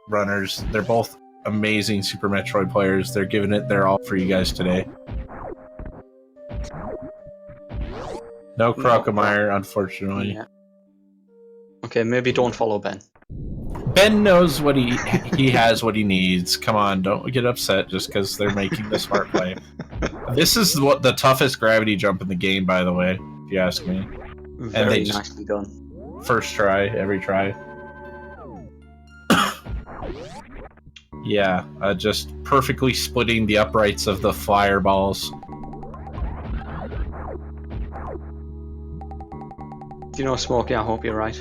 runners. They're both amazing Super Metroid players. They're giving it their all for you guys today. No Crocomire, unfortunately. Yeah. Okay, maybe don't follow Ben. Ben knows what he has what he needs. Come on, don't get upset just because they're making the smart play. This is what the toughest gravity jump in the game, by the way, if you ask me. Very and they nicely done. First try, every try. Yeah, just perfectly splitting the uprights of the flyer balls. You know, Smokey, I hope you're right.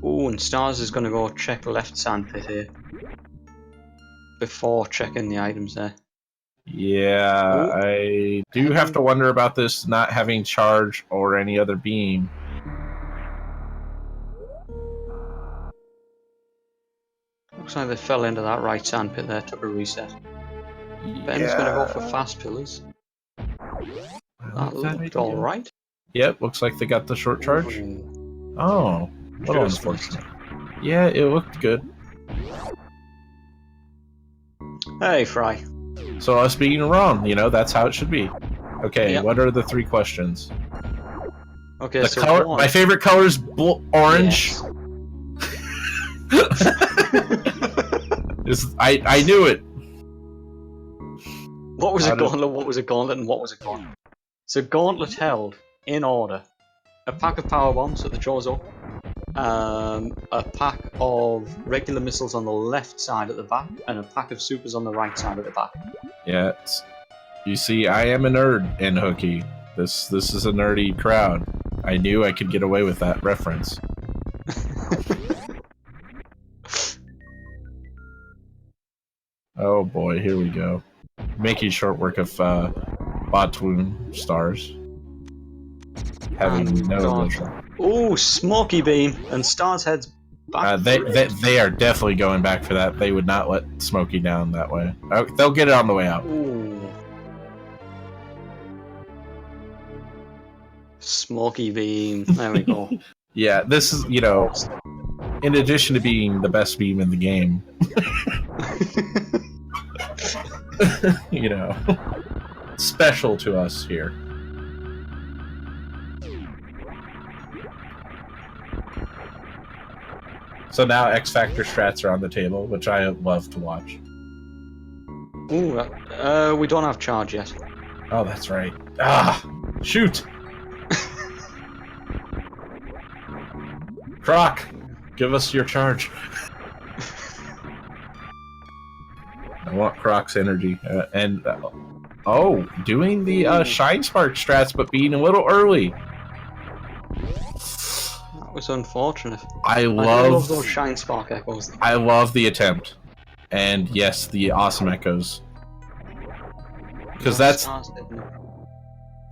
Ooh, and Stars is going to go check left sandpit here. Before checking the items there. Yeah, ooh. I do have to wonder about this not having charge or any other beam. Looks like they fell into that right sandpit there, took a reset. Yeah. Ben's going to go for fast pillars. That looked alright. Yep, looks like they got the short charge. Oh, what unfortunate. Yeah, it looked good. Hey, Fry. So us being wrong, you know, that's how it should be. Okay, yep. What are the 3 questions? Okay, the so color. My favorite color is orange. Yes. I knew it. What was a gauntlet? What was a gauntlet? And what was a gauntlet? So gauntlet held in order: a pack of power bombs at the jaws up, a pack of regular missiles on the left side at the back, and a pack of supers on the right side at the back. Yeah, you see, I am a nerd in Hooky. This is a nerdy crowd. I knew I could get away with that reference. Oh boy, here we go. Making short work of Botwoon stars. Having no vision. Oh, Smoky Beam, and Star's head's back. They are definitely going back for that. They would not let Smokey down that way. Oh, they'll get it on the way out. Ooh. Smoky Beam. There we go. Yeah, this is, you know, in addition to being the best beam in the game, you know, special to us here. So now X Factor strats are on the table, which I love to watch. Ooh, we don't have charge yet. Oh, that's right. Ah, shoot! Croc, give us your charge. I want Croc's energy. Oh, doing the Shine Spark strats, but being a little early. That was unfortunate. I love those Shine Spark echoes. I love the attempt. And yes, the awesome echoes. Because that's,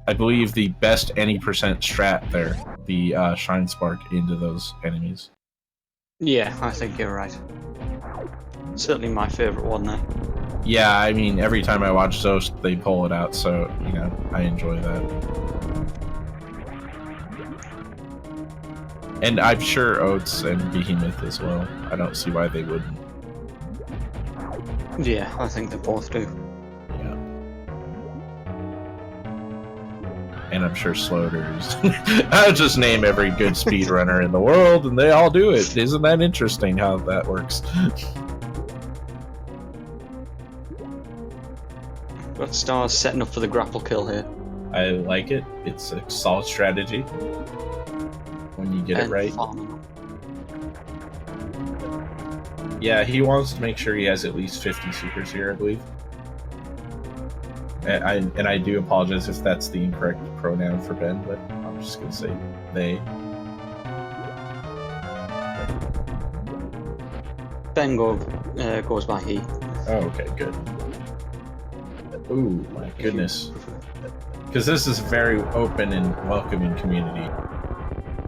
I believe, the best any percent strat there. The Shine Spark into those enemies. Yeah, I think you're right. Certainly my favourite one there. Yeah, I mean, every time I watch Zost, they pull it out, so, you know, I enjoy that. And I'm sure Oats and Behemoth as well. I don't see why they wouldn't. Yeah, I think they both do. Yeah. And I'm sure Sloters. I'll just name every good speedrunner in the world, and they all do it. Isn't that interesting how that works? Got Stars setting up for the grapple kill here. I like it. It's a solid strategy when you get it right. Yeah, he wants to make sure he has at least 50 supers here, I believe. And I do apologize if that's the incorrect pronoun for Ben, but I'm just gonna say they. Ben goes by he. Oh, okay, good. Ooh, my goodness. Because this is a very open and welcoming community.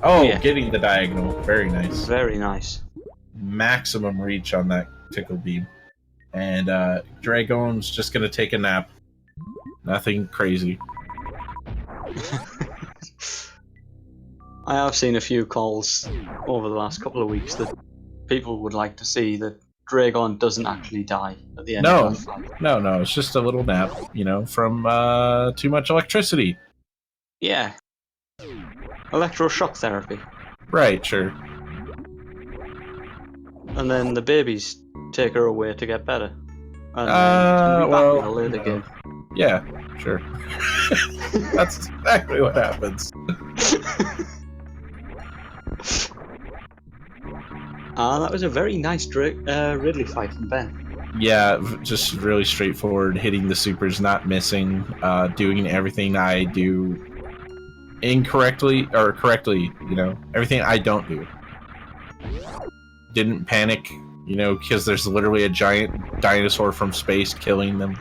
Oh, yeah. Getting the diagonal. Very nice. Very nice. Maximum reach on that tickle beam. And Dragon's just going to take a nap. Nothing crazy. I have seen a few calls over the last couple of weeks that people would like to see that Dragon doesn't actually die at the end of that fight. No, it's just a little nap, you know, from too much electricity. Yeah. Electroshock therapy. Right, sure. And then the babies take her away to get better. And well, in a later game. Yeah, sure. That's exactly what happens. That was a very nice Ridley fight from Ben. Yeah, just really straightforward, hitting the supers, not missing, doing everything I do incorrectly, or correctly, you know, everything I don't do. Didn't panic, you know, because there's literally a giant dinosaur from space killing them.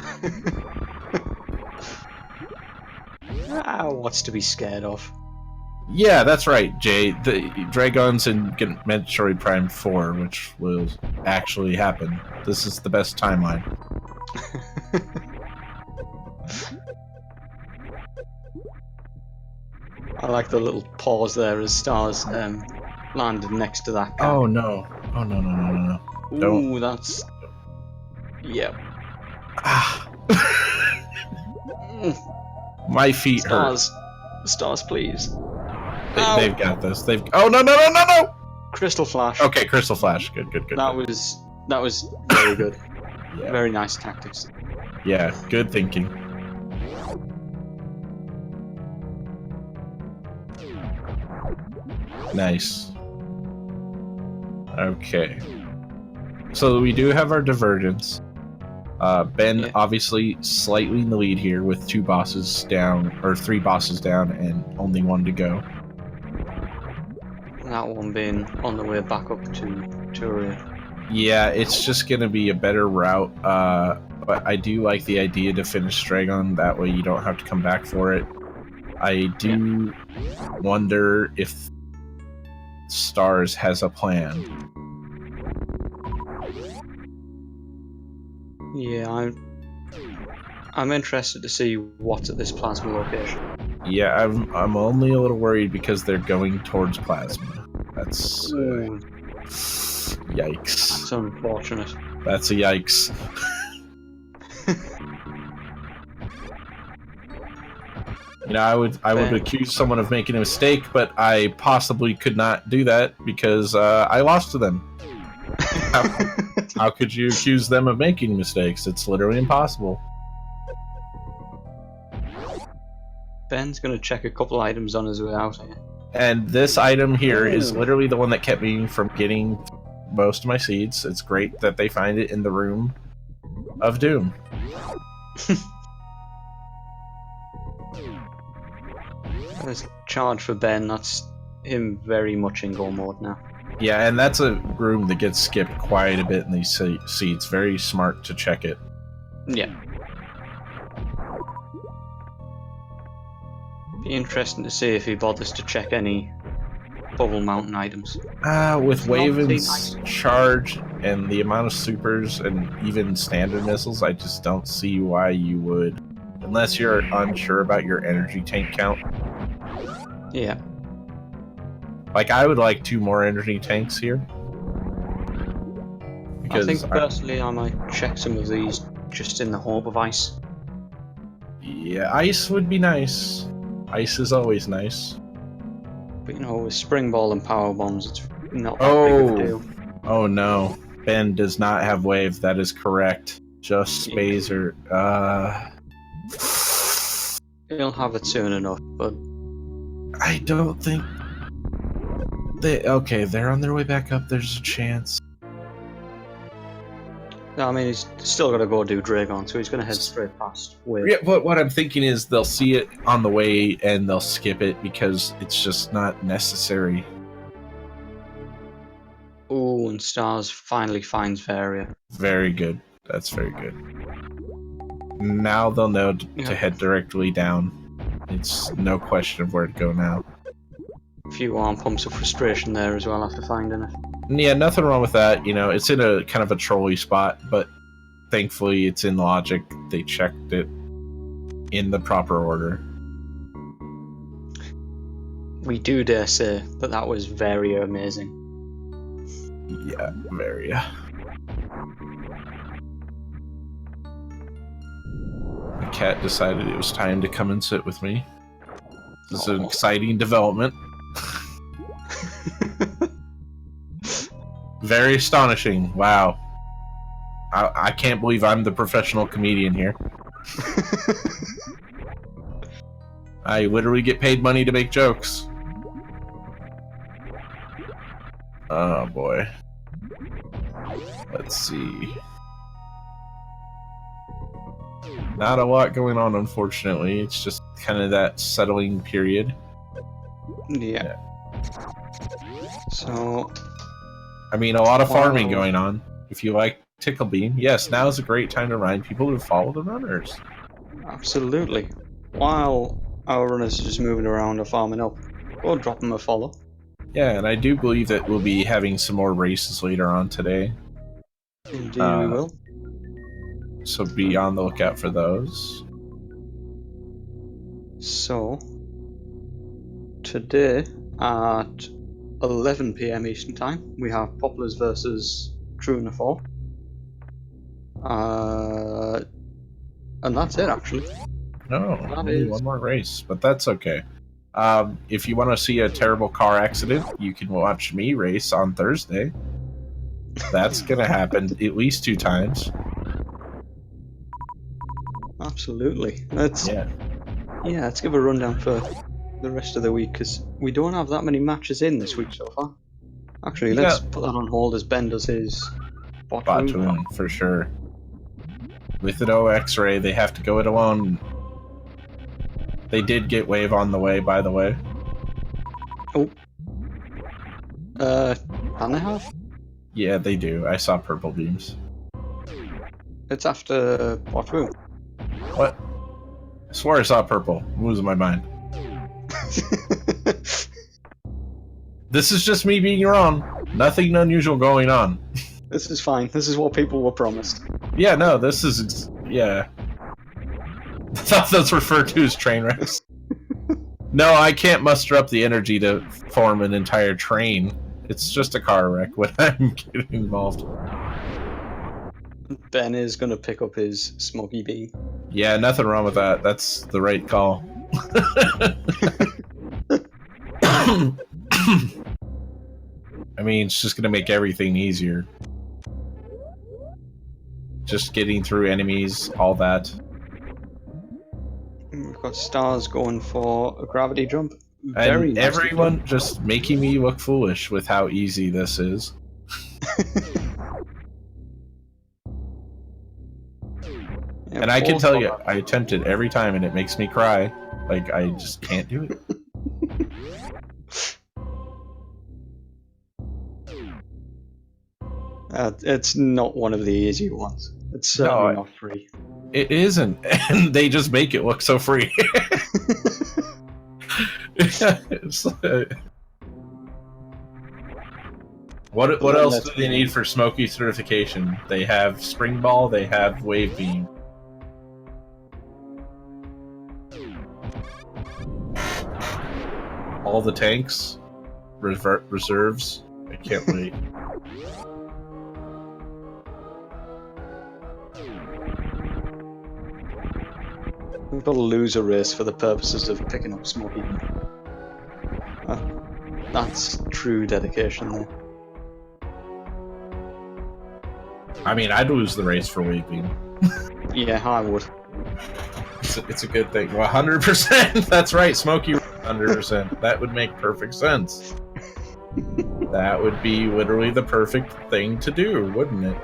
What's to be scared of? Yeah, that's right, Jay. The Dragons in Metroid Prime 4, which will actually happen. This is the best timeline. I like the little pause there as Stars landed next to that guy. Oh no. Oh no. Ooh, Don't. That's... Yep. Ah. My feet hurt. Stars, please. They've got this. Oh no! Crystal Flash. Okay, Crystal Flash. Good. That was very good. Yeah. Very nice tactics. Yeah, good thinking. Nice. Okay. So we do have our divergence. Ben obviously slightly in the lead here with 2 bosses down, or 3 bosses down, and only 1 to go. That one being on the way back up to Turia. Yeah, it's just going to be a better route, but I do like the idea to finish Dragon, that way you don't have to come back for it. I do wonder if Stars has a plan. Yeah, I'm interested to see what's at this plasma location. Yeah, I'm only a little worried because they're going towards Plasma. That's... yikes. That's unfortunate. That's a yikes. You know, I would accuse someone of making a mistake, but I possibly could not do that because I lost to them. How could you accuse them of making mistakes? It's literally impossible. Ben's gonna check a couple items on his way out here. And this item here is literally the one that kept me from getting most of my seeds. It's great that they find it in the Room of Doom. There's charge for Ben, that's him very much in goal mode now. Yeah, and that's a room that gets skipped quite a bit in these seeds. Very smart to check it. Yeah. Be interesting to see if he bothers to check any Bubble Mountain items. With Waven's charge and the amount of supers and even standard missiles, I just don't see why you would. Unless you're unsure about your energy tank count. Yeah. Like, I would like 2 more energy tanks here. I think personally I might check some of these just in the hope of ice. Yeah, ice would be nice. Ice is always nice. But you know, with Spring Ball and Power Bombs, it's not that big of a deal. Oh no. Ben does not have Wave, that is correct. Just Spazer. He'll have it soon enough, but... I don't think... Okay, they're on their way back up, there's a chance. No, I mean, he's still got to go do Dragon, so he's going to head straight past Wave. Yeah, but what I'm thinking is they'll see it on the way and they'll skip it because it's just not necessary. Oh, and Stars finally finds Varia. Very good. That's very good. Now they'll know to head directly down. It's no question of where to go now. A few arm pumps of frustration there as well after finding it. Yeah, nothing wrong with that. You know, it's in a kind of a trolly spot, but thankfully it's in logic. They checked it in the proper order. We do dare say that that was very amazing. Yeah, very. The cat decided it was time to come and sit with me. This is an exciting development. Very astonishing. Wow. I can't believe I'm the professional comedian here. I literally get paid money to make jokes. Oh boy. Let's see. Not a lot going on, unfortunately. It's just kind of that settling period. Yeah. So... I mean, a lot of farming going on. If you like Tickle Beam, yes, now is a great time to remind people to follow the runners. Absolutely. While our runners are just moving around or farming up, go drop them a follow. Yeah, and I do believe that we'll be having some more races later on today. Indeed we will. So be on the lookout for those. So, today at 11 PM Eastern Time, we have Poplars versus True 4. And that's it, actually. No, only one more race, but that's okay. If you want to see a terrible car accident, you can watch me race on Thursday. That's gonna happen at least 2 times. Absolutely. Let's give a rundown for the rest of the week, because we don't have that many matches in this week so far. Actually, let's put that on hold as Ben does his bot-toon, for sure. With an X-ray, they have to go it alone. They did get Wave on the way, by the way. Oh. Can they have? Yeah, they do. I saw purple beams. It's after what room? What? I swore I saw purple. I'm losing my mind. This is just me being wrong. Nothing unusual going on. This is fine. This is what people were promised. Yeah, no, this is... yeah. I thought that's referred to as train wrecks. No, I can't muster up the energy to form an entire train. It's just a car wreck when I'm getting involved. Ben is going to pick up his smoky beam. Yeah, nothing wrong with that. That's the right call. I mean, it's just gonna make everything easier. Just getting through enemies, all that. We've got Stars going for a gravity jump. Very And nice everyone just making me look foolish with how easy this is. Yeah, And I can tell you, I attempt it every time and it makes me cry. Like, I just can't do it. It's not one of the easy ones. It's certainly not free. It isn't, and they just make it look so free. It's what else do they need for Smoky certification? They have Spring Ball, they have Wave Beam. All the tanks, reserves. I can't wait. We've got to lose a race for the purposes of picking up Smoky. That's true dedication there. I mean, I'd lose the race for Wave Beam. Yeah, I would. It's a good thing. 100%! That's right, Smoky 100%. That would make perfect sense. That would be literally the perfect thing to do, wouldn't it?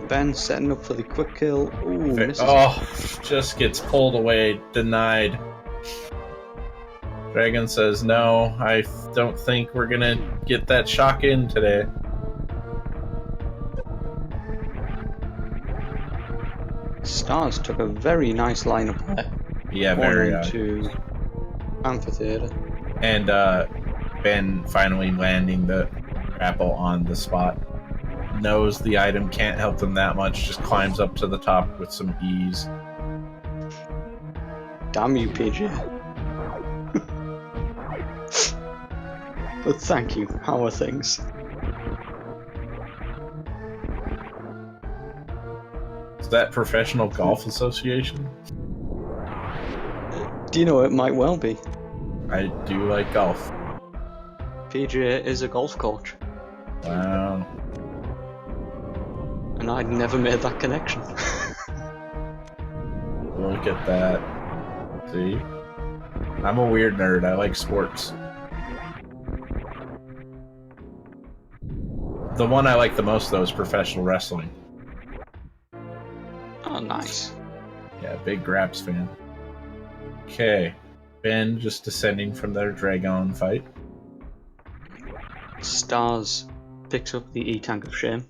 Ben setting up for the quick kill. Ooh, misses. Oh, just gets pulled away, denied. Dragon says, no, I don't think we're gonna get that shock in today. Stars took a very nice lineup there. Yeah, very into Amphitheater. And Ben finally landing the grapple on the spot. Knows the item can't help them that much, just climbs up to the top with some ease. Damn you, PJ. But thank you. How are things? Is that Professional Golf Association? Do you know, it might well be. I do like golf. PJ is a golf coach. Wow. And I'd never made that connection. Look at that. See? I'm a weird nerd. I like sports. The one I like the most, though, is professional wrestling. Oh, nice. Yeah, big Graps fan. Okay. Ben just descending from their Dragon fight. Stars picks up the E-Tank of Shame.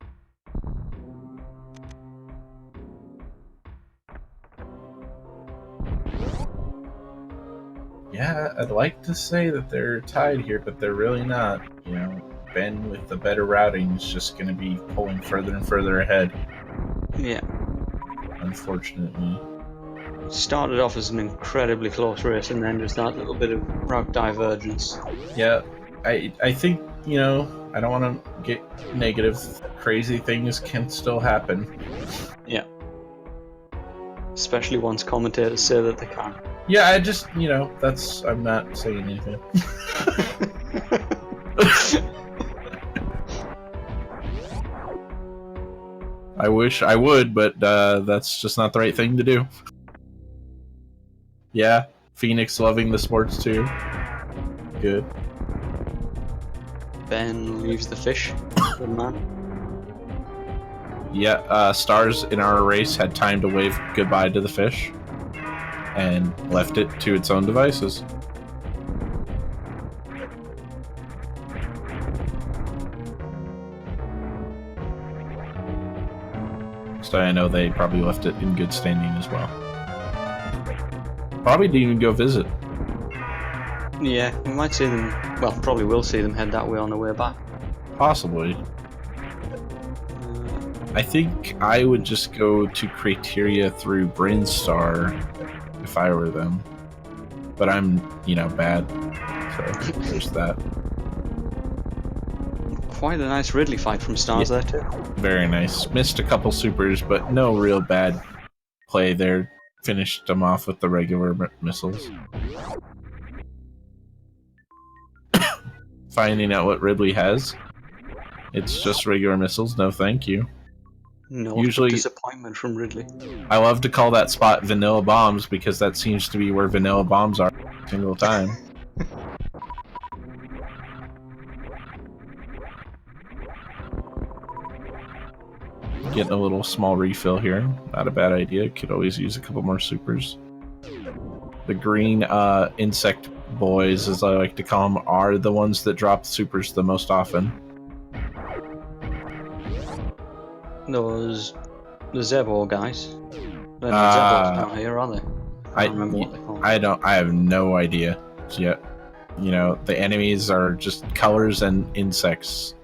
Yeah, I'd like to say that they're tied here, but they're really not. You know, Ben with the better routing is just going to be pulling further and further ahead. Yeah. Unfortunately. Started off as an incredibly close race and then just that little bit of route divergence. Yeah, I think, you know, I don't want to get negative. Crazy things can still happen. Yeah. Especially once commentators say that they can. Yeah, I just, you know, that's... I'm not saying anything. I wish I would, but that's just not the right thing to do. Yeah, Phoenix loving the sports too. Good. Ben leaves the fish. Good man. Yeah, Stars in our race had time to wave goodbye to the fish and left it to its own devices. So I know they probably left it in good standing as well. Probably didn't even go visit. Yeah, we might see them. Well, probably will see them head that way on the way back. Possibly. I think I would just go to Crateria through Brinstar if I were them. But I'm, bad. So there's that. Quite a nice Ridley fight from Stars there too. Very nice. Missed a couple supers, but no real bad play there. Finished them off with the regular missiles. Finding out what Ridley has. It's just regular missiles, no thank you. No Usually, disappointment from Ridley. I love to call that spot vanilla bombs because that seems to be where vanilla bombs are every single time. Getting a little small refill here. Not a bad idea. Could always use a couple more supers. The green insect boys, as I like to call them, are the ones that drop supers the most often. The Zebo guys. They're not Zebos down here, are they? I don't remember what they call them. I have no idea yet. The enemies are just colors and insects.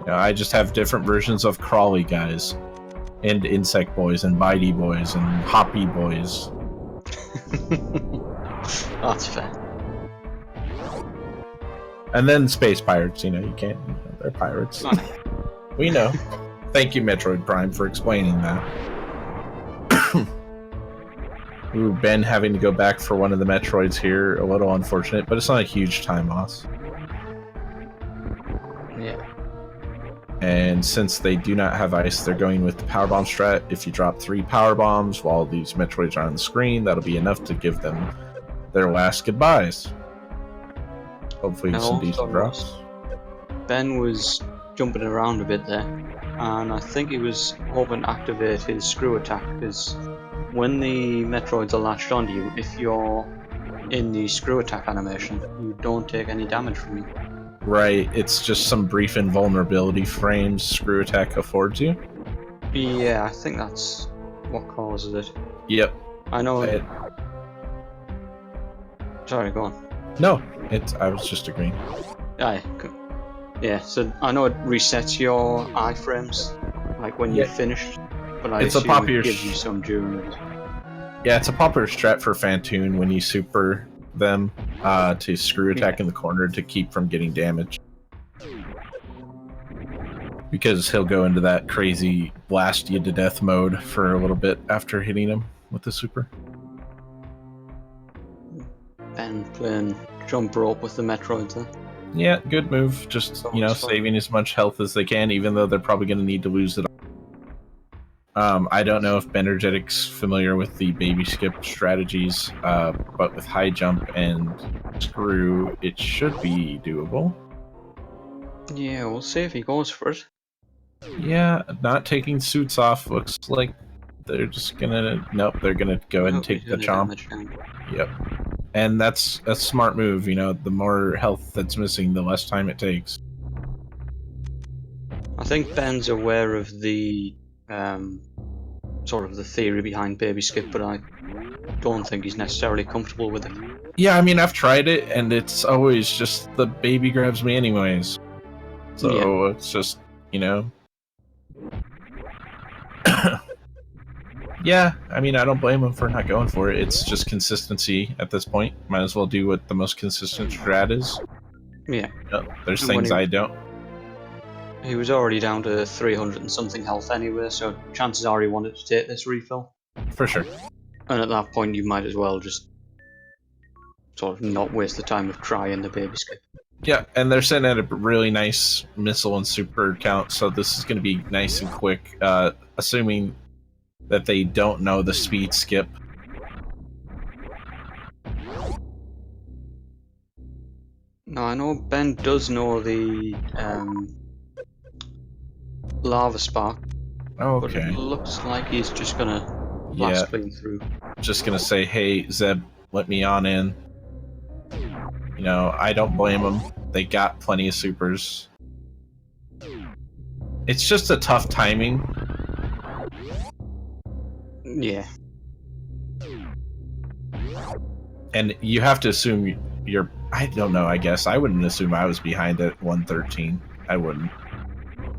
I just have different versions of crawly guys, and insect boys, and bitey boys, and hoppy boys. That's fair. And then space pirates, you can't, they're pirates. We know. Thank you, Metroid Prime, for explaining that. Ooh, Ben having to go back for one of the Metroids here, a little unfortunate, but it's not a huge time loss. Yeah. And since they do not have ice, they're going with the power bomb strat. If you drop 3 power bombs while these Metroids are on the screen, that'll be enough to give them their last goodbyes. Hopefully some decent drops. Ben was jumping around a bit there, and I think he was hoping to activate his screw attack, because when the Metroids are latched onto you, if you're in the screw attack animation, you don't take any damage from it. Right, it's just some brief invulnerability frames screw attack affords you. Yeah, I think that's what causes it. Yep. I know it. Sorry, go on. No, I was just agreeing. Aye. Yeah, so I know it resets your iframes, like when you're finished, but I assume it gives you some during it. Yeah, it's a popular strat for Fantoon when you super them to screw attack in the corner to keep from getting damaged. Because he'll go into that crazy blast you to death mode for a little bit after hitting him with the super. Ben playing jump rope with the Metroids then. Yeah, good move. Just, saving as much health as they can, even though they're probably going to need to lose it. I don't know if Bennergetic's familiar with the baby skip strategies, but with high jump and screw, it should be doable. Yeah, we'll see if he goes for it. Yeah, not taking suits off looks like they're just gonna... Nope, they're gonna go ahead and take the chomp. Yep. And that's a smart move, the more health that's missing, the less time it takes. I think Ben's aware of the sort of the theory behind baby skip, but I don't think he's necessarily comfortable with it. Yeah, I mean, I've tried it, and it's always just the baby grabs me anyways. So it's just, Yeah, I mean, I don't blame him for not going for it. It's just consistency at this point. Might as well do what the most consistent strat is. Yeah. There's things I don't. He was already down to 300 and something health anyway, so chances are he wanted to take this refill. For sure. And at that point, you might as well just sort of not waste the time of trying the baby skip. Yeah, and they're sitting at a really nice missile and super count, so this is going to be nice and quick, assuming that they don't know the speed skip. Now, I know Ben does know the lava spark. Okay. But it looks like he's just gonna blast clean through. Just gonna say, hey, Zeb, let me on in. You know, I don't blame them. They got plenty of supers. It's just a tough timing. Yeah. And you have to assume you're... I don't know, I guess. I wouldn't assume I was behind at 113. I wouldn't.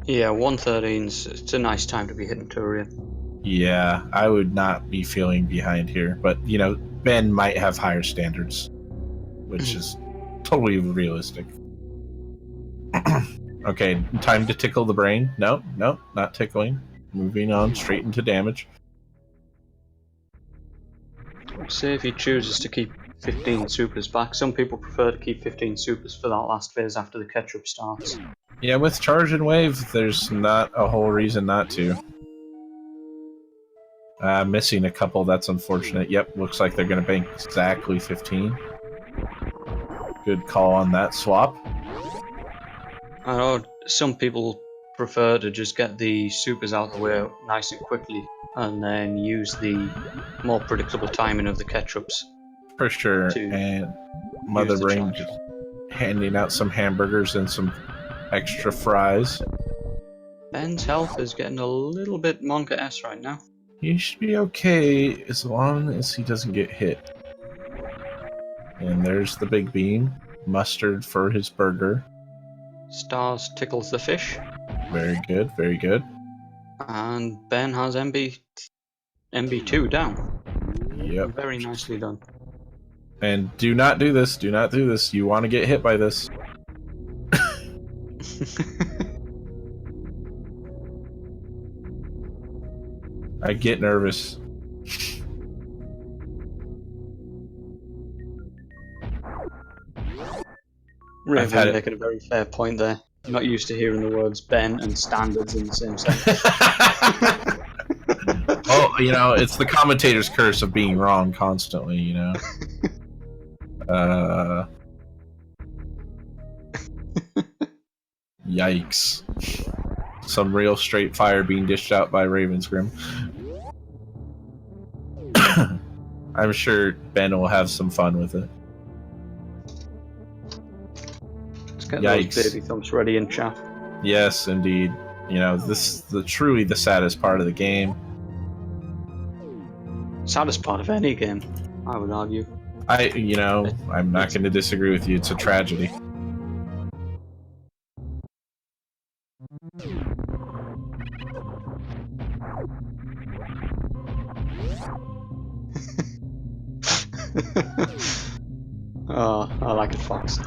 Yeah, 113's it's a nice time to be hitting Turian. Yeah, I would not be feeling behind here. But, you know, Ben might have higher standards, which is totally realistic. Okay, time to tickle the brain. No, not tickling. Moving on, straight into damage. Say if he chooses to keep 15 supers back. Some people prefer to keep 15 supers for that last phase after the ketchup starts. Yeah, with Charge and Wave, there's not a whole reason not to. Missing a couple, that's unfortunate. Yep, looks like they're going to bank exactly 15. Good call on that swap. I know some people prefer to just get the supers out of the way nice and quickly and then use the more predictable timing of the ketchups. For sure, and Mother Brain just handing out some hamburgers and some extra fries. Ben's health is getting a little bit Monka-esque right now. He should be okay as long as he doesn't get hit. And there's the big beam. Mustard for his burger. Stars tickles the fish. Very good, very good. And Ben has MB2 down. Yep. Very nicely done. And do not do this, do not do this. You want to get hit by this. I get nervous. Raven making a very fair point there. I'm not used to hearing the words Ben and standards in the same sentence. Oh, you know, it's the commentator's curse of being wrong constantly, you know. Yikes. Some real straight fire being dished out by Ravensgrim. I'm sure Ben will have some fun with it. Let's get those baby thumps ready in chat. Yes, indeed. You know, this is truly the saddest part of the game. Saddest part of any game, I would argue. I'm not going to disagree with you. It's a tragedy. Oh, I like it, Fox.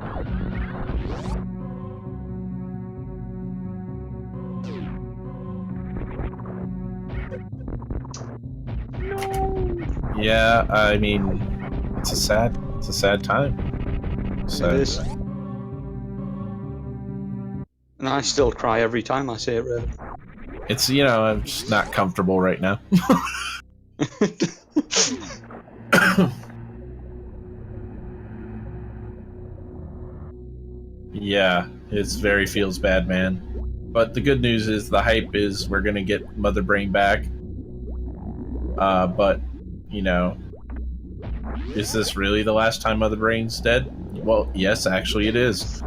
Yeah, I mean, it's a sad time. It is. And I still cry every time I say it, really. It's, you know, I'm just not comfortable right now. Yeah, it very feels bad, man. But the good news is the hype is we're gonna get Mother Brain back. But, you know, is this really the last time Mother Brain's dead? Well, yes, actually it is.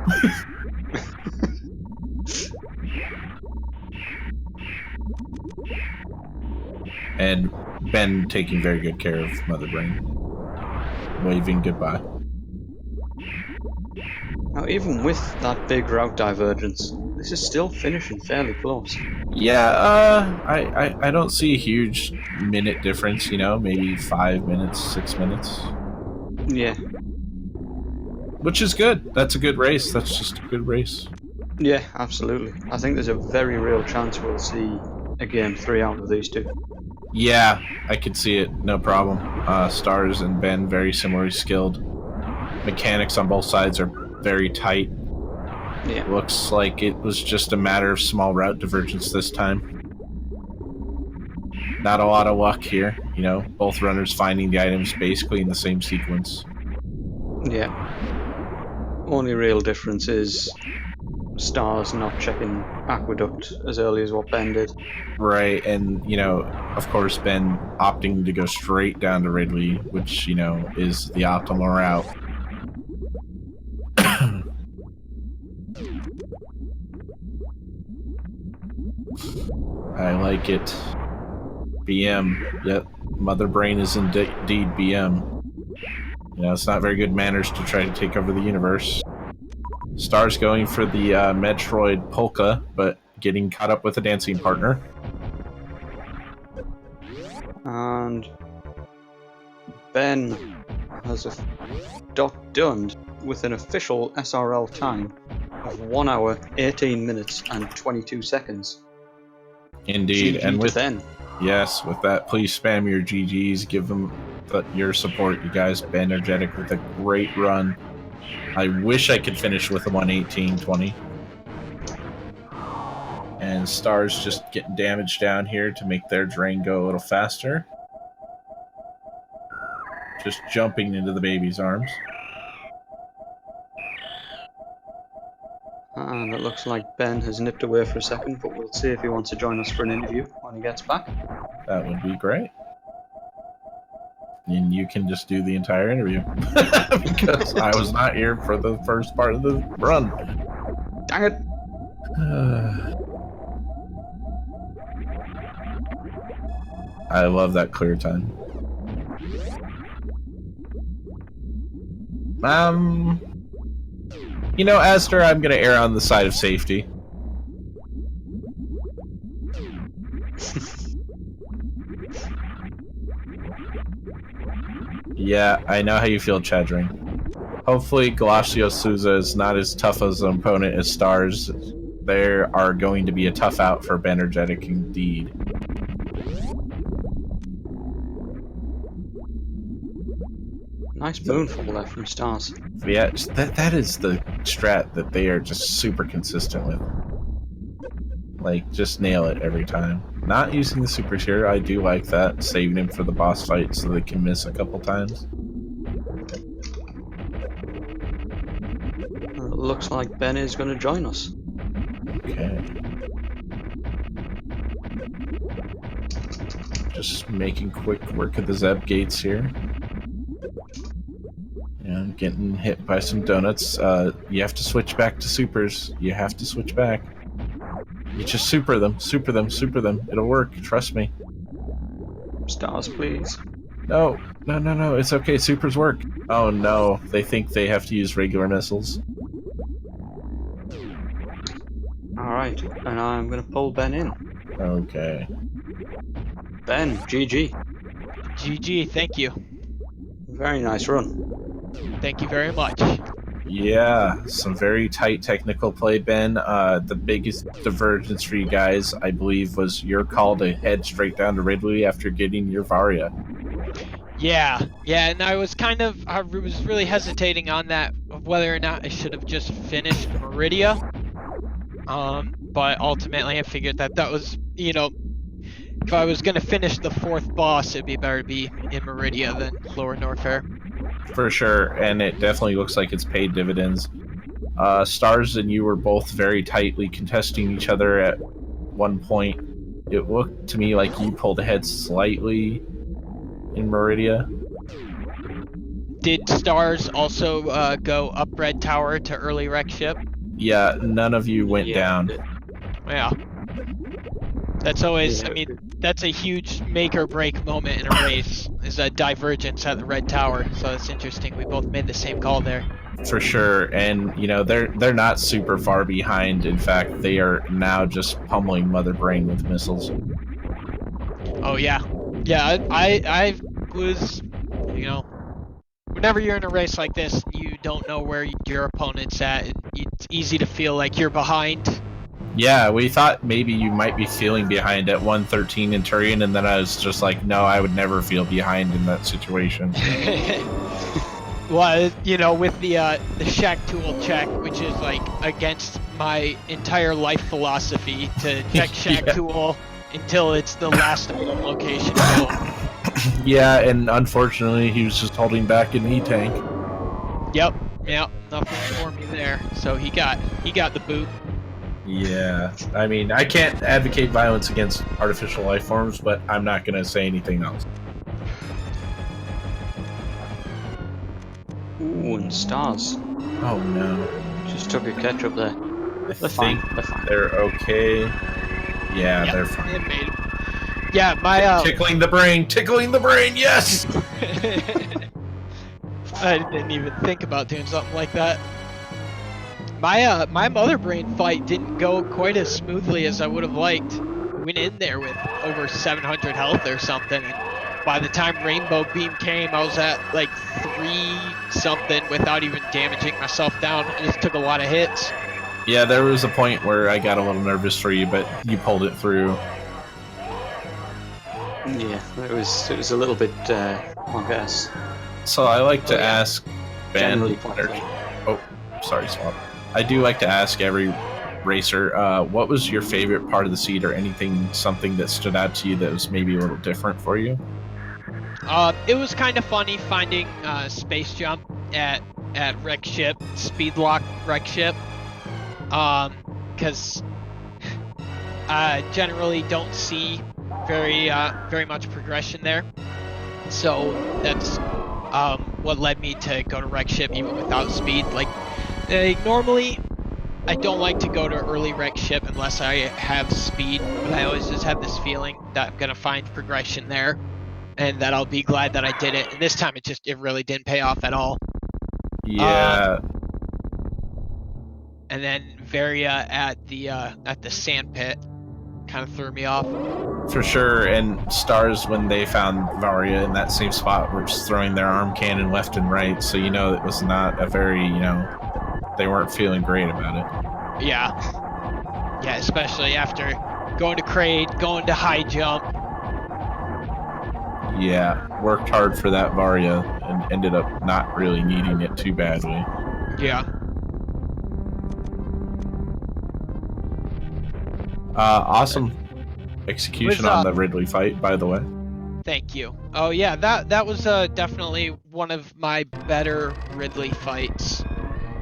And Ben taking very good care of Mother Brain. Waving goodbye. Now, even with that big route divergence, this is still finishing fairly close. Yeah, I don't see a huge minute difference, you know, maybe 5 minutes, 6 minutes. Yeah. Which is good. That's a good race. That's just a good race. Yeah, absolutely. I think there's a very real chance we'll see a game 3 out of these two. Yeah, I could see it. No problem. Stars and Ben, very similarly skilled. Mechanics on both sides are very tight. Yeah. Looks like it was just a matter of small route divergence this time. Not a lot of luck here, you know, both runners finding the items basically in the same sequence. Yeah. Only real difference is Stars not checking Aqueduct as early as what Ben did. Right, and, you know, of course Ben opting to go straight down to Ridley, which, you know, is the optimal route. I like it. BM. Yep. Mother Brain is indeed BM. You know, it's not very good manners to try to take over the universe. Star's going for the Metroid Polka, but getting caught up with a dancing partner. And Ben has done with an official SRL time of 1 hour, 18 minutes and 22 seconds. Indeed. GG and with Ben. Yes, with that, please spam your GGs. Give them your support, you guys. Bennergetic with a great run. I wish I could finish with a 118.20. And Star's just getting damage down here to make their drain go a little faster. Just jumping into the baby's arms. And it looks like Ben has nipped away for a second, but we'll see if he wants to join us for an interview when he gets back. That would be great. And you can just do the entire interview. Because I was not here for the first part of the run. Dang it! I love that clear time. You know, Aster, I'm gonna err on the side of safety. Yeah, I know how you feel, Chadring. Hopefully, Galacio Souza is not as tough as an opponent as Stars. They are going to be a tough out for Bennergetic indeed. Nice moonfall there from Stars. Yeah, that is the strat that they are just super consistent with. Like, just nail it every time. Not using the super tier, I do like that. Saving him for the boss fight so they can miss a couple times. It looks like Ben is going to join us. Okay. Just making quick work of the Zeb gates here. And getting hit by some donuts. You have to switch back to supers. You have to switch back. You just super them, super them, super them. It'll work, trust me. Stars, please. No, no, no, no, it's okay, supers work. Oh no, they think they have to use regular missiles. Alright, and I'm going to pull Ben in. Okay. Ben, GG. GG, thank you. Very nice run. Thank you very much. Yeah, some very tight technical play, Ben. The biggest divergence for you guys, I believe, was your call to head straight down to Ridley after getting your Varia. Yeah, and I was really hesitating on that, of whether or not I should have just finished Meridia. But ultimately I figured that was, you know, if I was going to finish the 4th boss, it'd be better to be in Meridia than Lower Norfair. For sure, and it definitely looks like it's paid dividends. Stars and you were both very tightly contesting each other at one point. It looked to me like you pulled ahead slightly in Meridia. Did Stars also go up Red Tower to early wreck ship? Yeah, none of you went down. Yeah. That's always, I mean, that's a huge make or break moment in a race, is a divergence at the Red Tower, so it's interesting. We both made the same call there. For sure, and you know, they're not super far behind. In fact, they are now just pummeling Mother Brain with missiles. Oh yeah. Yeah, I was, you know, whenever you're in a race like this, you don't know where your opponent's at. It's easy to feel like you're behind. Yeah, we thought maybe you might be feeling behind at 113 in Turian, and then I was just like, no, I would never feel behind in that situation. Well, you know, with the Shack Tool check, which is like against my entire life philosophy to check Shack Tool until it's the last item location. Yeah, and unfortunately, he was just holding back an E-tank. Yep, nothing for me there. So he got the boot. Yeah, I mean, I can't advocate violence against artificial life forms, but I'm not going to say anything else. Ooh, and Stars. Oh no. Just took a catch up there. I They're think fine. they're okay. Yeah, Yep, they're fun. it made him. Yeah, my Tickling the brain, yes! I didn't even think about doing something like that. My mother brain fight didn't go quite as smoothly as I would have liked. Went in there with over 700 health or something, and by the time Rainbow Beam came, I was at like 3 something without even damaging myself down. I just took a lot of hits. Yeah, there was a point where I got a little nervous for you, but you pulled it through. Yeah, it was a little bit, I guess. So I like to ask Ben. Generally quite Oh, sorry, Swap. I do like to ask every racer, what was your favorite part of the seed, or something that stood out to you that was maybe a little different for you? It was kind of funny finding space jump at wreck ship, speed lock wreck ship, because I generally don't see very much progression there. So that's what led me to go to wreck ship even without speed. Like normally, I don't like to go to early wreck ship unless I have speed, but I always just have this feeling that I'm gonna find progression there, and that I'll be glad that I did it. And this time, it really didn't pay off at all. Yeah. And then Varia at the sand pit kind of threw me off. For sure, and Stars, when they found Varia in that same spot, were just throwing their arm cannon left and right, so you know it was not a very, they weren't feeling great about it. Yeah. Yeah, especially after going to Crade, going to high jump. Yeah, worked hard for that Varia and ended up not really needing it too badly. Yeah. Awesome execution on the Ridley fight, by the way. Thank you. Oh yeah, that was definitely one of my better Ridley fights.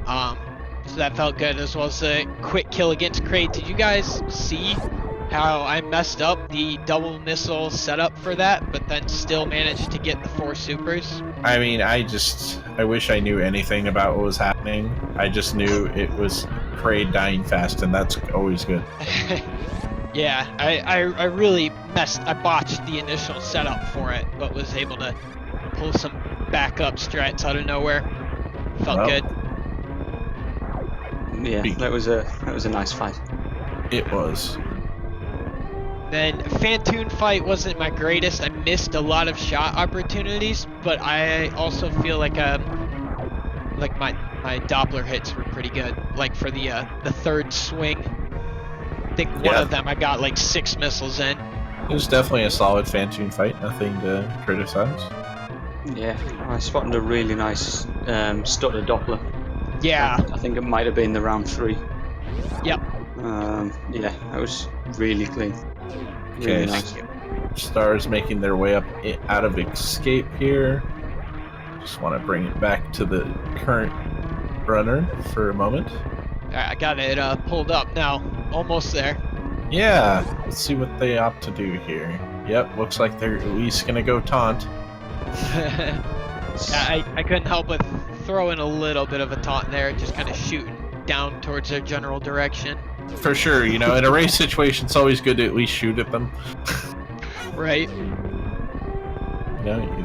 So that felt good, as well as a quick kill against Crate. Did you guys see how I messed up the double missile setup for that, but then still managed to get the 4 supers? I mean, I wish I knew anything about what was happening. I just knew it was Crate dying fast, and that's always good. Yeah, I really I botched the initial setup for it, but was able to pull some backup strats out of nowhere. Felt good. Yeah, that was a nice fight. It was. Then Fantoon fight wasn't my greatest. I missed a lot of shot opportunities, but I also feel like my Doppler hits were pretty good. Like for the third swing, I think one of them I got like 6 missiles in. It was definitely a solid Fantoon fight. Nothing to criticize. Yeah, I spotted a really nice stutter Doppler. Yeah. I think it might have been the round 3. Yep. Yeah, that was really clean. Okay, really nice. Stars making their way up out of escape here. Just want to bring it back to the current runner for a moment. Alright, I got it pulled up now. Almost there. Yeah, let's see what they opt to do here. Yep, looks like they're at least gonna go taunt. I couldn't help but throw in a little bit of a taunt there, just kind of shooting down towards their general direction. For sure, in a race situation, it's always good to at least shoot at them. Right.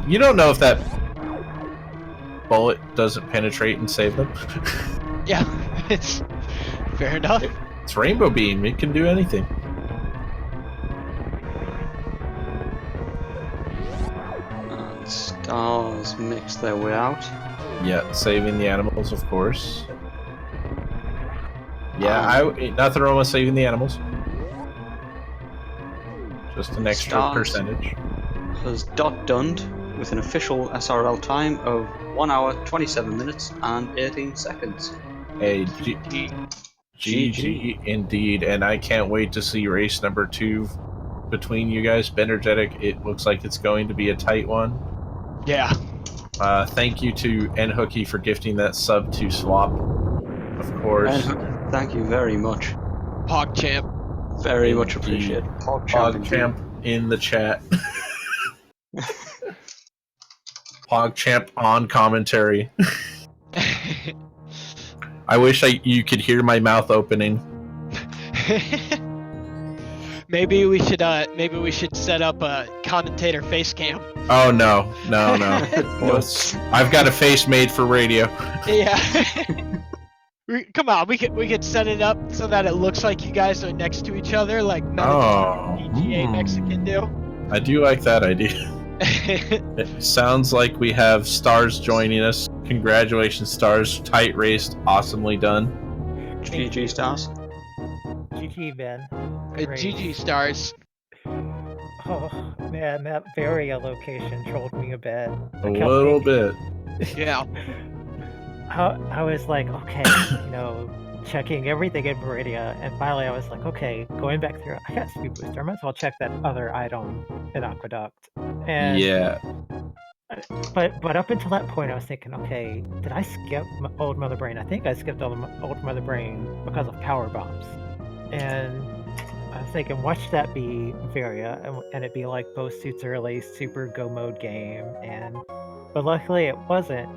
You don't know if that bullet doesn't penetrate and save them. Yeah, it's fair enough. It's Rainbow Beam, it can do anything. Stars mix their way out. Yeah, saving the animals, of course. Yeah, nothing wrong with saving the animals. Just an extra Stars percentage. has dunned with an official SRL time of 1 hour, 27 minutes and 18 seconds. Hey, GG indeed, and I can't wait to see race number 2 between you guys. Bennergetic, it looks like it's going to be a tight one. Yeah. Thank you to Nhookie for gifting that sub to Swap, of course. Thank you very much. PogChamp. Very much appreciated. PogChamp in the chat. PogChamp on commentary. I wish you could hear my mouth opening. Maybe we should set up a commentator face cam. Oh no. Nope. I've got a face made for radio. Yeah. Come on, we could set it up so that it looks like you guys are next to each other, like GTA Mexican do. I do like that idea. It sounds like we have Stars joining us. Congratulations, Stars. Tight race, awesomely done. GG Stars. GG, Ben. Great. GG Stars. Oh, man, that Varia location trolled me a bit. A little bit. Yeah. I was like, okay, checking everything in Meridia, and finally I was like, okay, going back through, I got speed booster. I might as well check that other item in Aqueduct. And Yeah. But up until that point, I was thinking, okay, did I skip Old Mother Brain? I think I skipped Old Mother Brain because of power bombs. And I was thinking, what should that be, Varia? And it'd be like both suits early, super go mode game. But luckily it wasn't.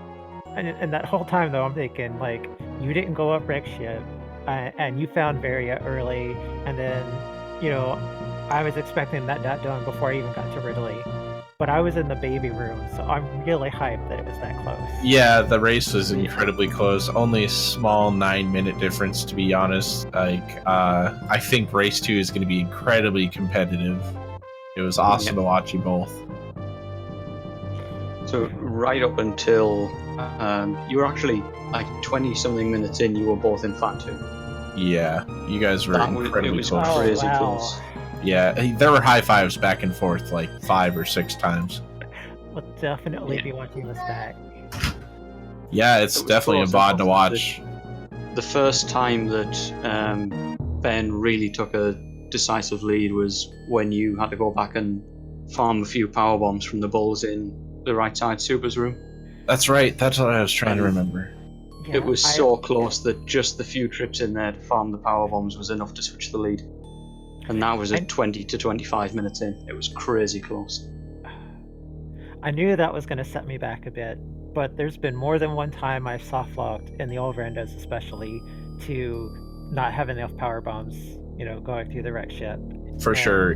And that whole time though, I'm thinking like, you didn't go up wreck ship, and you found Varia early, and then, I was expecting that done before I even got to Ridley. But I was in the baby room, so I'm really hyped that it was that close. Yeah, the race was incredibly close. Only a small 9-minute difference, to be honest. I think race 2 is going to be incredibly competitive. It was awesome to watch you both. So right up until you were actually like 20-something minutes in, you were both in Fat 2. Yeah, you guys were incredibly close. Crazy close. Yeah, there were high fives back and forth like 5 or 6 times. We'll definitely be watching this back. Yeah, it's definitely a VOD to watch. The first time that Ben really took a decisive lead was when you had to go back and farm a few power bombs from the bulls in the right side supers room. That's right, that's what I was trying to remember. Yeah, It was so close that just the few trips in there to farm the power bombs was enough to switch the lead. And that was at 20 to 25 minutes in. It was crazy close. I knew that was going to set me back a bit, but there's been more than one time I've soft-locked, in the old randos especially, to not have enough power bombs, going through the wreck ship. For sure.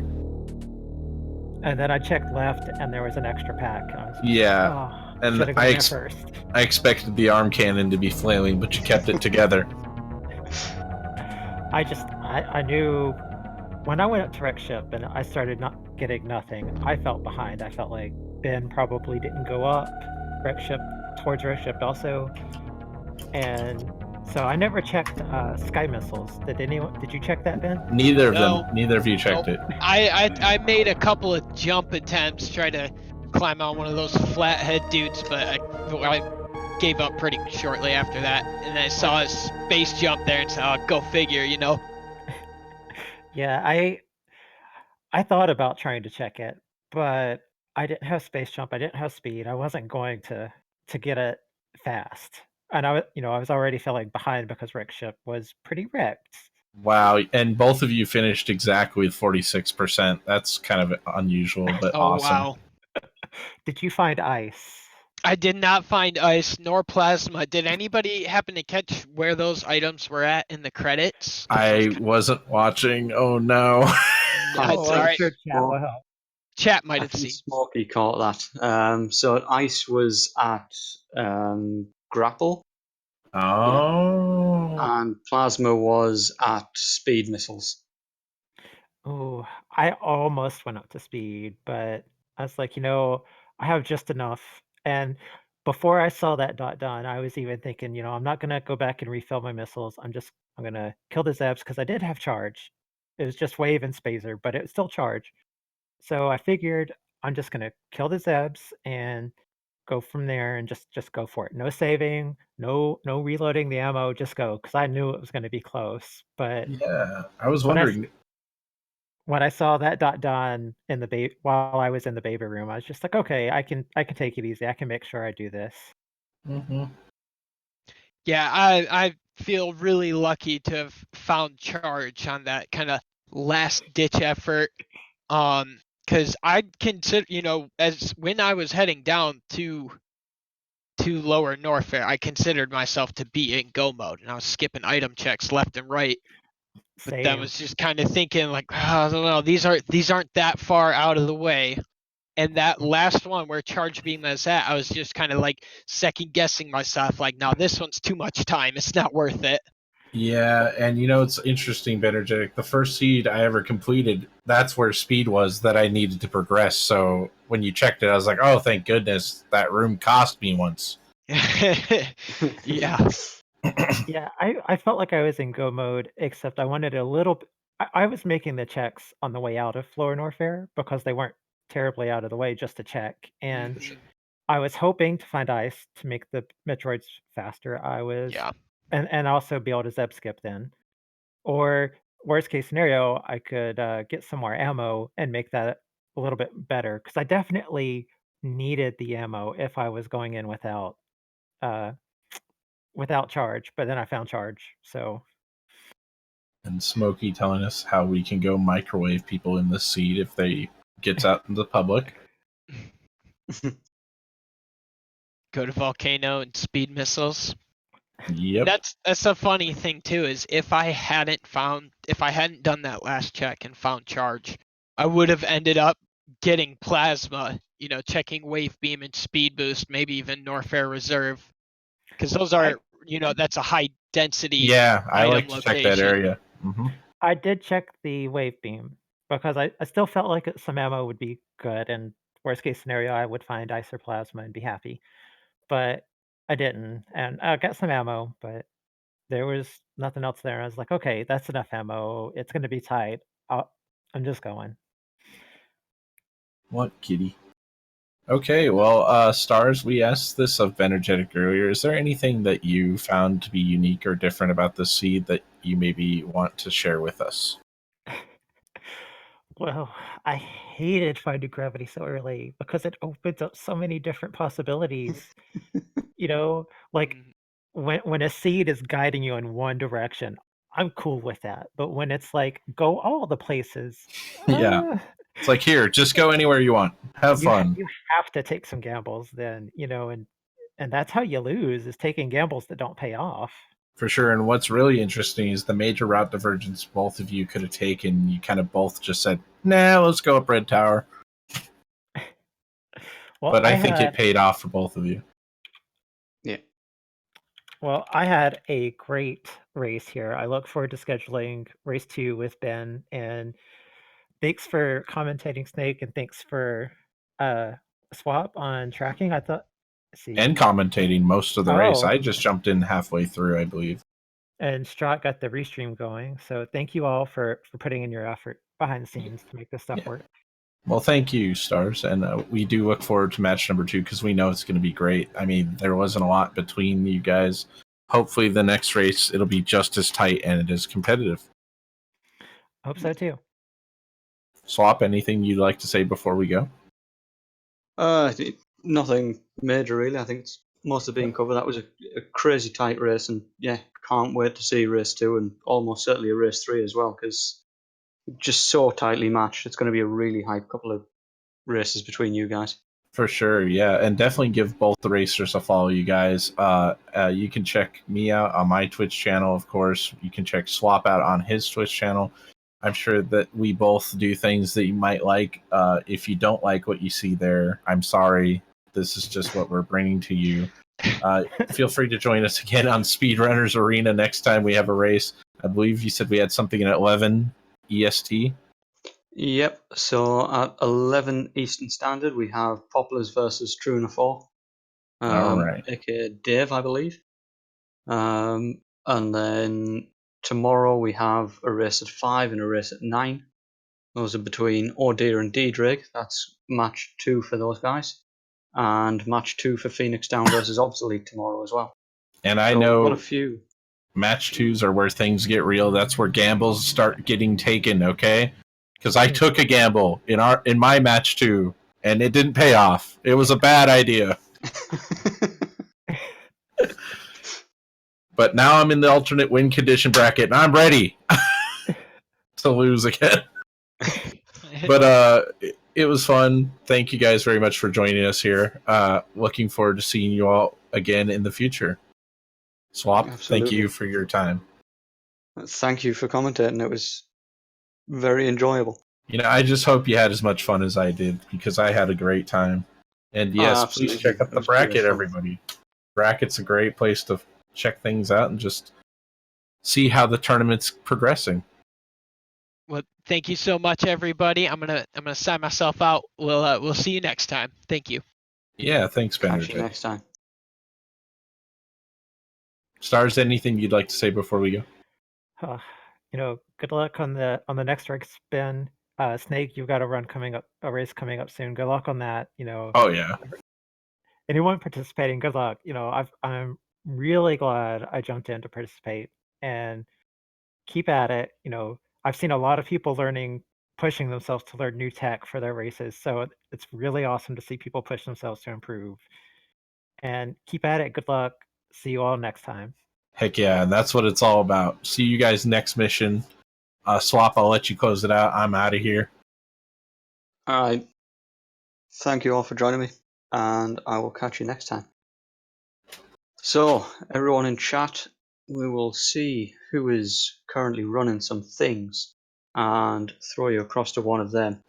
And then I checked left, and there was an extra pack. And I was like, Yeah, and should've gone there first. I expected the arm cannon to be flailing, but you kept it together. I knew when I went up to wreck ship and I started not getting nothing, I felt behind. I felt like Ben probably didn't go up towards wreck ship also. And so I never checked sky missiles. Did you check that, Ben? Neither of No. them. Neither of you checked it. I made a couple of jump attempts, trying to climb on one of those flathead dudes, but I gave up pretty shortly after that. And I saw a space jump there and said, "Oh, go figure," Yeah, I thought about trying to check it, but I didn't have space jump. I didn't have speed. I wasn't going to get it fast, and I was already feeling behind because wreck ship was pretty wrecked. Wow, and both of you finished exactly with 46%. That's kind of unusual, but awesome. Wow. Did you find ice? I did not find ice nor plasma. Did anybody happen to catch where those items were at in the credits? I wasn't watching. Oh no. That's all right. Sure chat will help. Chat might I have think seen. Smokey caught that. So ice was at grapple, Oh. and plasma was at speed missiles. Oh, I almost went up to speed, but I was like, I have just enough. And before I saw that dot done, I was even thinking, I'm not gonna go back and refill my missiles. I'm gonna kill the Zebs because I did have charge. It was just wave and spacer, but it was still charge. So I figured I'm just gonna kill the Zebs and go from there and just go for it. No saving, no reloading the ammo, just go, because I knew it was gonna be close. But Yeah, I was wondering. when I saw that dot done while I was in the baby room, I was just like, okay, I can take it easy. I can make sure I do this. Mm-hmm. Yeah, I feel really lucky to have found charge on that kind of last ditch effort. Because I consider, as when I was heading down to Lower Norfair, I considered myself to be in go mode, and I was skipping item checks left and right. But that Same. was just kind of thinking like, I don't know, these aren't that far out of the way. And that last one where Charge Beam was at, I was just kind of like second guessing myself, like, no, this one's too much time. It's not worth it. Yeah, and it's interesting, Bennergetic. The first seed I ever completed, that's where speed was that I needed to progress. So when you checked it, I was like, oh, thank goodness that room cost me once. Yeah. Yeah, I felt like I was in go mode, except I wanted a little. I was making the checks on the way out of Floor Norfair because they weren't terribly out of the way just to check, and Mhm. I was hoping to find ice to make the Metroids faster. I was, Yeah. and also be able to zeb skip then, or worst case scenario, I could get some more ammo and make that a little bit better because I definitely needed the ammo if I was going in uh, without charge. But then I found charge, so And Smokey telling us how we can go microwave people in the seed if they gets out in the public. Go to Volcano and speed missiles. Yep. That's a funny thing too, is if I hadn't done that last check and found charge, I would have ended up getting plasma, checking wave beam and speed boost, maybe even Norfair reserve. Because those are, that's a high density Yeah, I like item to check that location. area. Mm-hmm. I did check the wave beam because I still felt like some ammo would be good, and worst case scenario, I would find isoplasma and be happy. But I didn't, and I got some ammo, but there was nothing else there. I was like, okay, that's enough ammo. It's going to be tight. I'm just going. What, kitty? Okay, well, Stars, we asked this of Bennergetic earlier. Is there anything that you found to be unique or different about the seed that you maybe want to share with us? Well, I hated finding gravity so early because it opens up so many different possibilities. Like Mhm. when a seed is guiding you in one direction, I'm cool with that. But when it's like go all the places, Yeah. uh, It's like, here, just go anywhere you want. Have fun. you have to take some gambles then, and that's how you lose is taking gambles that don't pay off. For sure. And what's really interesting is the major route divergence both of you could have taken. You kind of both just said, nah, let's go up Red Tower. Well, But I think it paid off for both of you. Yeah. Well, I had a great race here. I look forward to scheduling race 2 with Ben, and thanks for commentating, Snake, and thanks for Swap on tracking. I thought, see, And commentating most of the race. oh, I just jumped in halfway through, I believe. and Strat got the restream going. So thank you all for putting in your effort behind the scenes to make this stuff Yeah. work. Well, thank you, Stars. And we do look forward to match number 2 because we know it's going to be great. I mean, there wasn't a lot between you guys. Hopefully, the next race, it'll be just as tight and it is competitive. Hope so too. Swap, anything you'd like to say before we go? Nothing major really. I think it's mostly being covered. That was a crazy tight race, and yeah, can't wait to see race 2 and almost certainly a race 3 as well because just so tightly matched. It's going to be a really hype couple of races between you guys. For sure, yeah, and definitely give both the racers a follow, you guys. You can check me out on my Twitch channel, of course. You can check Swap out on his Twitch channel. I'm sure that we both do things that you might like. If you don't like what you see there, I'm sorry. This is just what we're bringing to you. Feel free to join us again on Speedrunners Arena next time we have a race. I believe you said we had something at 11 EST. Yep, so at 11 Eastern Standard, we have Poplars versus Truna 4. All right. aka Dave, I believe. And then tomorrow we have a race at 5 and a race at 9. Those are between Ordeer and D-Drake. That's match 2 for those guys. And match 2 for Phoenix Down versus Obsolete tomorrow as well. And I So know what a few. match 2s are where things get real. That's where gambles start getting taken, okay? Because I took a gamble in my match 2, and it didn't pay off. It was a bad idea. But now I'm in the alternate win condition bracket, and I'm ready to lose again. But it was fun. Thank you guys very much for joining us here. Looking forward to seeing you all again in the future. Swap, Absolutely. thank you for your time. Thank you for commentating. It was very enjoyable. You know, I just hope you had as much fun as I did, because I had a great time. And yes, please Absolutely. check out It the was great bracket, fun. everybody. Bracket's a great place to check things out and just see how the tournament's progressing. Well, thank you so much, everybody. I'm gonna sign myself out. We'll see you next time. Thank you. Yeah, thanks, Catch you Bennergetic. next time. Stars, anything you'd like to say before we go? Good luck on the next race spin. Snake, you've got a race coming up soon. Good luck on that. Oh, yeah. Anyone participating, good luck. I'm really glad I jumped in to participate, and keep at it. I've seen a lot of people pushing themselves to learn new tech for their races, so it's really awesome to see people push themselves to improve. And keep at it. Good luck. See you all next time. Heck yeah, and that's what it's all about. See you guys next mission. Swap, I'll let you close it out. I'm out of here. All right. Thank you all for joining me, and I will catch you next time. So, everyone in chat, we will see who is currently running some things and throw you across to one of them.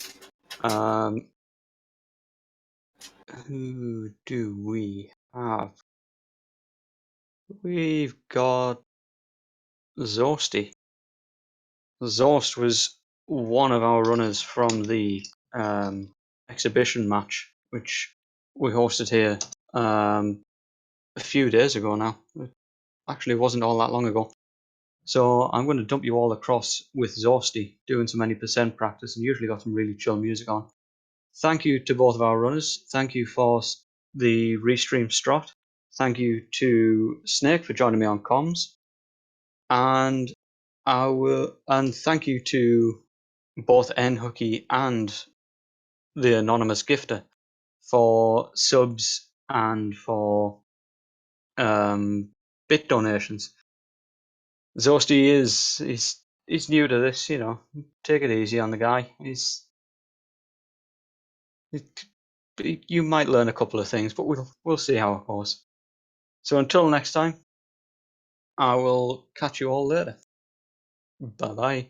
Who do we have? We've got Zosty. Zost was one of our runners from the exhibition match, which we hosted here a few days ago now. It actually wasn't all that long ago. So I'm going to dump you all across with Zosty, doing some any percent practice, and usually got some really chill music on. Thank you to both of our runners. Thank you for the restream SMRAT. Thank you to Snake for joining me on comms. And thank you to both Nhooky and the anonymous gifter for subs and for bit donations. Zosty he's new to this, take it easy on the guy. You might learn a couple of things, but we'll see how it goes. So until next time, I will catch you all later. Bye bye.